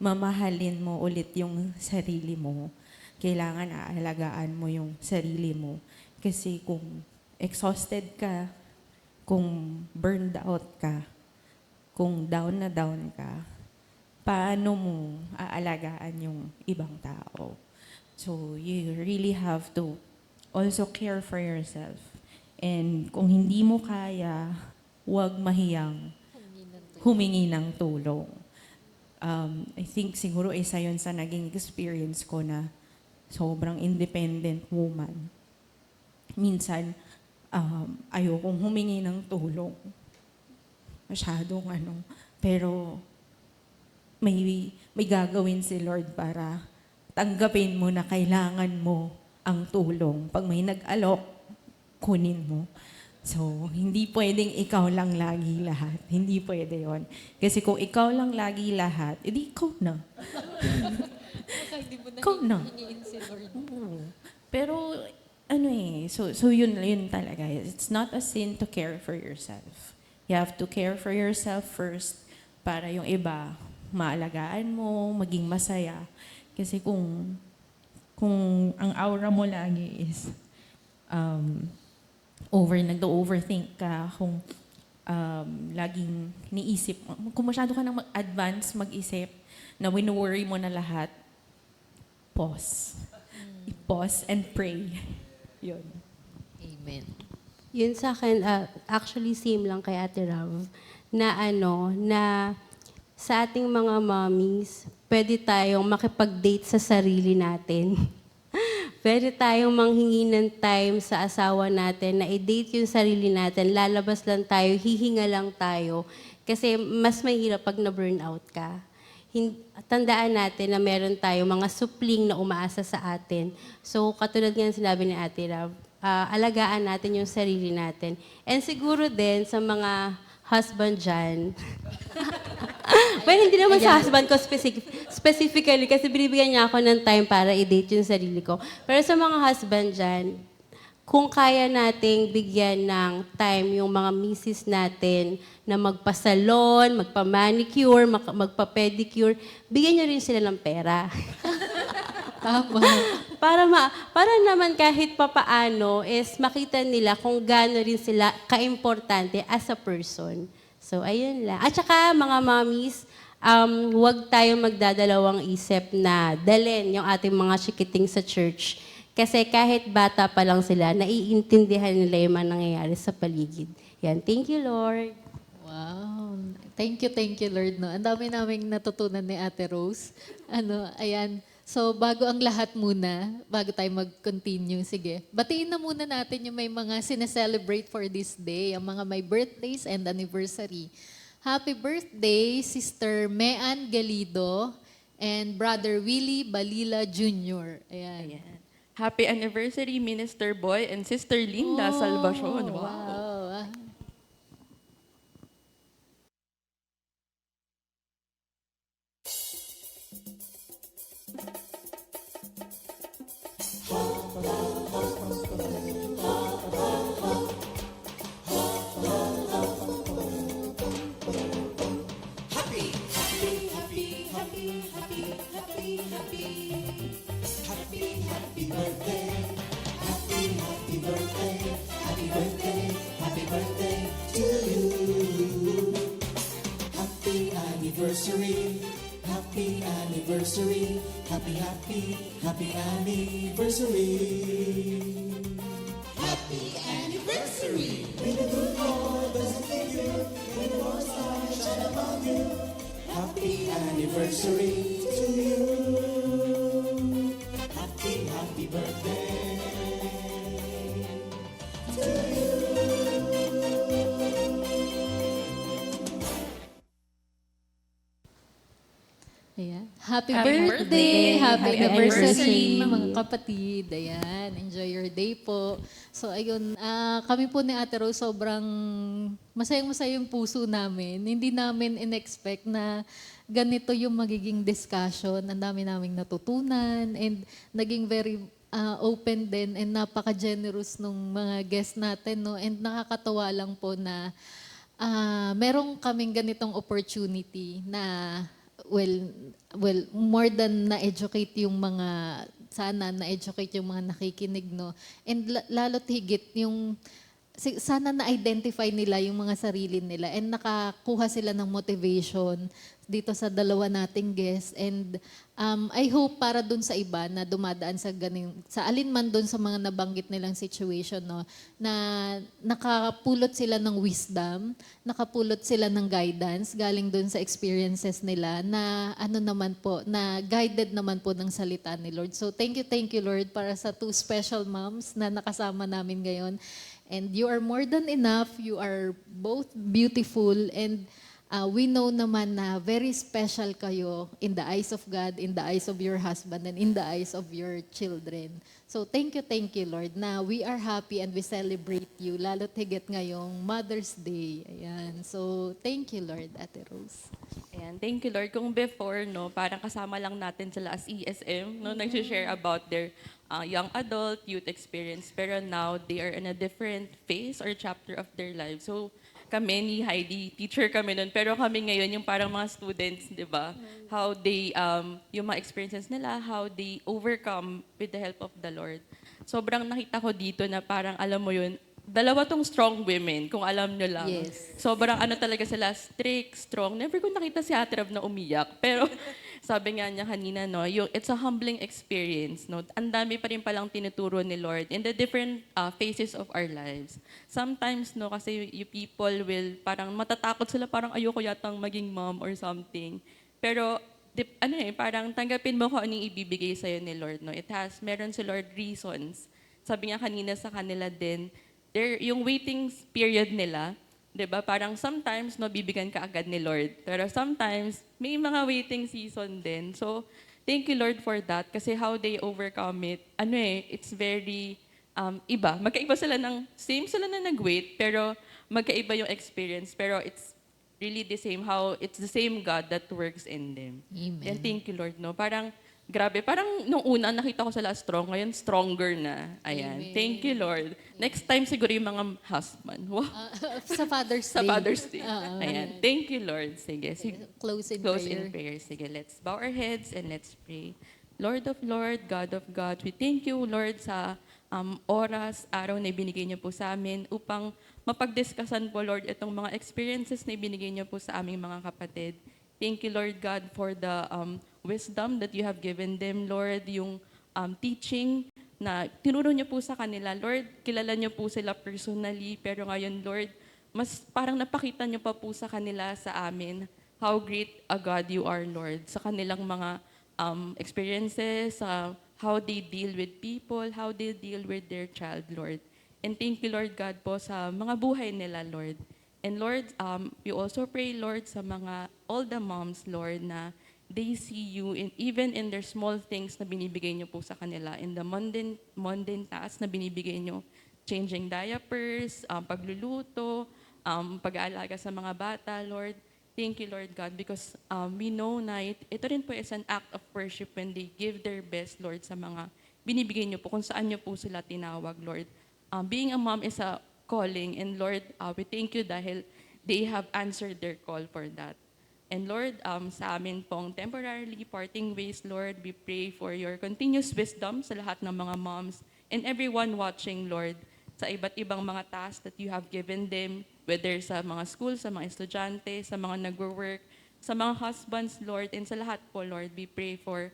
mamahalin mo ulit yung sarili mo. Kailangan aalagaan mo yung sarili mo. Kasi kung exhausted ka, kung burned out ka, kung down na down ka, paano mo aalagaan yung ibang tao? So you really have to also care for yourself. And kung hindi mo kaya, huwag mahiyang humingi ng tulong. I think siguro isa yun sa naging experience ko na sobrang independent woman. Minsan, ayokong humingi ng tulong. Masyadong pero may gagawin si Lord para tanggapin mo na kailangan mo ang tulong. Pag may nag-alok, kunin mo. So, hindi pwedeng ikaw lang lagi lahat. Hindi pwede yon. Kasi kung ikaw lang lagi lahat, edi ikaw na. Ikaw na. Oo. Pero, so yun talaga. It's not a sin to care for yourself. You have to care for yourself first para yung iba, maalagaan mo, maging masaya. Kasi kung ang aura mo lagi is nag-overthink ka, kung laging niisip, kung masyado ka nang mag-advance, mag-isip, na wino-worry mo na lahat, pause. I-pause and pray. Yun. Amen. Yun sa akin, actually same lang kay Ate Rav, na sa ating mga mommies, pwede tayong makipag-date sa sarili natin. Pwede tayong manghingi ng time sa asawa natin na i-date yung sarili natin, lalabas lang tayo, hihinga lang tayo. Kasi mas mahirap pag na-burnout ka. Tandaan natin na meron tayo mga supling na umaasa sa atin. So, katulad nga sinabi ni Ate Rav, alagaan natin yung sarili natin. And siguro din sa mga husband dyan, well, hindi naman sa husband ko specifically kasi binibigyan niya ako ng time para i-date yung sarili ko. Pero sa mga husband dyan, kung kaya nating bigyan ng time yung mga misis natin na magpa-salon, magpa-manicure, magpa-pedicure, bigyan niyo rin sila ng pera. Tama. para naman kahit papaano is makita nila kung gaano rin sila kaimportante as a person. So, ayun lang. At saka, mga mommies, huwag tayong magdadalawang isip na dalhin yung ating mga chikiting sa church. Kasi kahit bata pa lang sila, naiintindihan nila yung mga nangyayari sa paligid. Yan. Thank you, Lord. Wow. Thank you, Lord. No? Ang dami naming natutunan ni Ate Rose. Ayan. So, bago ang lahat muna, bago tayo mag-continue, sige, batiin na muna natin yung may mga sineselebrate for this day, ang mga may birthdays and anniversary. Happy birthday, Sister Mean Galido and Brother Willie Balila Jr. Ayan. Ayan. Happy anniversary, Minister Boy and Sister Linda Salvacion. Wow. Wow. Happy anniversary, happy anniversary, happy, happy, happy anniversary. Happy anniversary. May the good Lord bless you, may the Lord's light shine upon you. Happy anniversary to you. Happy, happy birthday to you. Ayan. Happy Happy birthday, birthday, happy happy anniversary, anniversary. mga kapatid. Ayan, enjoy your day po. So, ayun, kami po ni Ate Rose, sobrang masayang-masaya yung puso namin. Hindi namin in-expect na ganito yung magiging discussion. Ang dami naming natutunan and naging very open din and napaka-generous nung mga guests natin. No? And nakakatawa lang po na merong kaming ganitong opportunity na well, more than na-educate yung mga sana na-educate yung mga nakikinig, no? And lalo't higit yung sana na-identify nila yung mga sarili nila and nakakuha sila ng motivation dito sa dalawa nating guests. And I hope para dun sa iba na dumadaan sa alin man dun sa mga nabanggit nilang situation, no, na nakapulot sila ng wisdom, nakapulot sila ng guidance galing dun sa experiences nila na ano naman po, na guided naman po ng salita ni Lord. So thank you Lord para sa two special moms na nakasama namin ngayon. And you are more than enough. You are both beautiful. And we know naman na very special kayo in the eyes of God, in the eyes of your husband, and in the eyes of your children. So thank you, Lord, na we are happy and we celebrate you, lalo't higit ngayong Mother's Day. Ayan. So thank you, Lord, Ate Rose. Ayan, thank you, Lord. Kung before, no, parang kasama lang natin sila as ESM, no, nag-share about their young adult, youth experience. Pero now, they are in a different phase or chapter of their lives. So, kami ni Heidi, teacher kami nun. Pero kami ngayon, yung parang mga students, di ba? How they, yung mga experiences nila, how they overcome with the help of the Lord. Sobrang nakita ko dito na parang, alam mo yun, dalawa tong strong women, kung alam nyo lang. Yes. Sobrang ano talaga sila, strict, strong. Never ko nakita si Ate Rav na umiyak. Pero sabi nga niya kanina, no, it's a humbling experience. No? Ang dami pa rin palang tinuturo ni Lord in the different phases of our lives. Sometimes, no, kasi you people will, parang matatakot sila, parang ayoko yatang maging mom or something. Pero, parang tanggapin mo kung anong ibibigay sa'yo ni Lord. No? Meron si Lord reasons. Sabi nga kanina sa kanila din, yung waiting period nila, 'di ba? Parang sometimes no bibigyan ka agad ni Lord. Pero sometimes may mga waiting season din. So, thank you Lord for that kasi how they overcome it. It's very iba. Magkaiba sila same sila na nag-wait pero magkaiba yung experience pero it's really the same how it's the same God that works in them. Amen. And thank you Lord, no. Parang grabe, parang nung una nakita ko sila strong, ngayon stronger na. Ayan. Amen. Thank you, Lord. Next time siguro yung mga husband. Wow. Sa Father's Day. Sa Father's Day. Oo. Ayan. Thank you, Lord. Sige. Close in Close prayer. in prayer. Sige, let's bow our heads and let's pray. Lord of Lord, God of God, we thank you, Lord, sa oras, araw na ibinigay niyo po sa amin upang mapagdiskasan po, Lord, itong mga experiences na ibinigay niyo po sa aming mga kapatid. Thank you, Lord God, for the wisdom that you have given them, Lord, yung teaching na tinuro niyo po sa kanila. Lord, kilala niyo po sila personally, pero ngayon, Lord, mas parang napakita niyo pa po sa kanila, sa amin, how great a God you are, Lord, sa kanilang mga experiences, how they deal with people, how they deal with their child, Lord. And thank you, Lord God, po sa mga buhay nila, Lord. And Lord, we also pray, Lord, sa all the moms, Lord, na they see you even in their small things na binibigay niyo po sa kanila, in the mundane tasks na binibigay niyo, changing diapers, pagluluto, pag-aalaga sa mga bata, Lord. Thank you, Lord God, because we know na ito rin po is an act of worship when they give their best, Lord, sa mga binibigay niyo po, kung saan niyo po sila tinawag, Lord. Being a mom is a calling, and Lord, we thank you dahil they have answered their call for that. And Lord, sa amin pong temporarily parting ways, Lord, we pray for your continuous wisdom sa lahat ng mga moms and everyone watching, Lord, sa iba't ibang mga tasks that you have given them, whether sa mga school, sa mga estudyante, sa mga nagwo-work, sa mga husbands, Lord, and sa lahat po, Lord, we pray for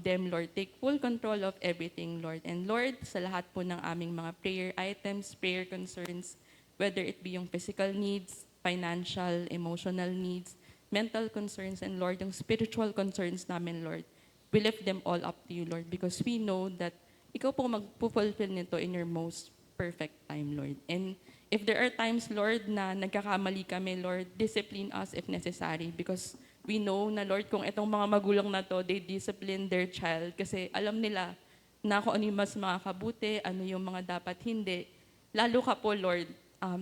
them, Lord. Take full control of everything, Lord. And Lord, sa lahat po ng aming mga prayer items, prayer concerns, whether it be yung physical needs, financial, emotional needs, mental concerns, and Lord, yung spiritual concerns namin, Lord, we lift them all up to you, Lord, because we know that ikaw po magpupulfill nito in your most perfect time, Lord. And if there are times, Lord, na nagkakamali kami, Lord, discipline us if necessary, because we know na, Lord, kung itong mga magulang na to, they discipline their child kasi alam nila na kung ano yung mas makakabuti, ano yung mga dapat hindi. Lalo ka po, Lord,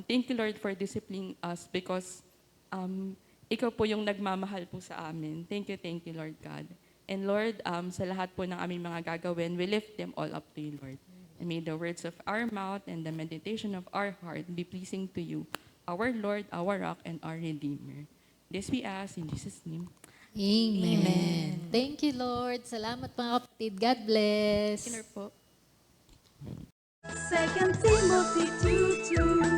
thank you, Lord, for disciplining us because ikaw po yung nagmamahal po sa amin. Thank you, Lord God. And Lord, sa lahat po ng aming mga gagawin, we lift them all up to you, Lord. And may the words of our mouth and the meditation of our heart be pleasing to you, our Lord, our rock, and our Redeemer. This we ask in Jesus' name. Amen. Thank you, Lord. Salamat mga kapatid. God bless. Dinner po. 2 Timothy 2:2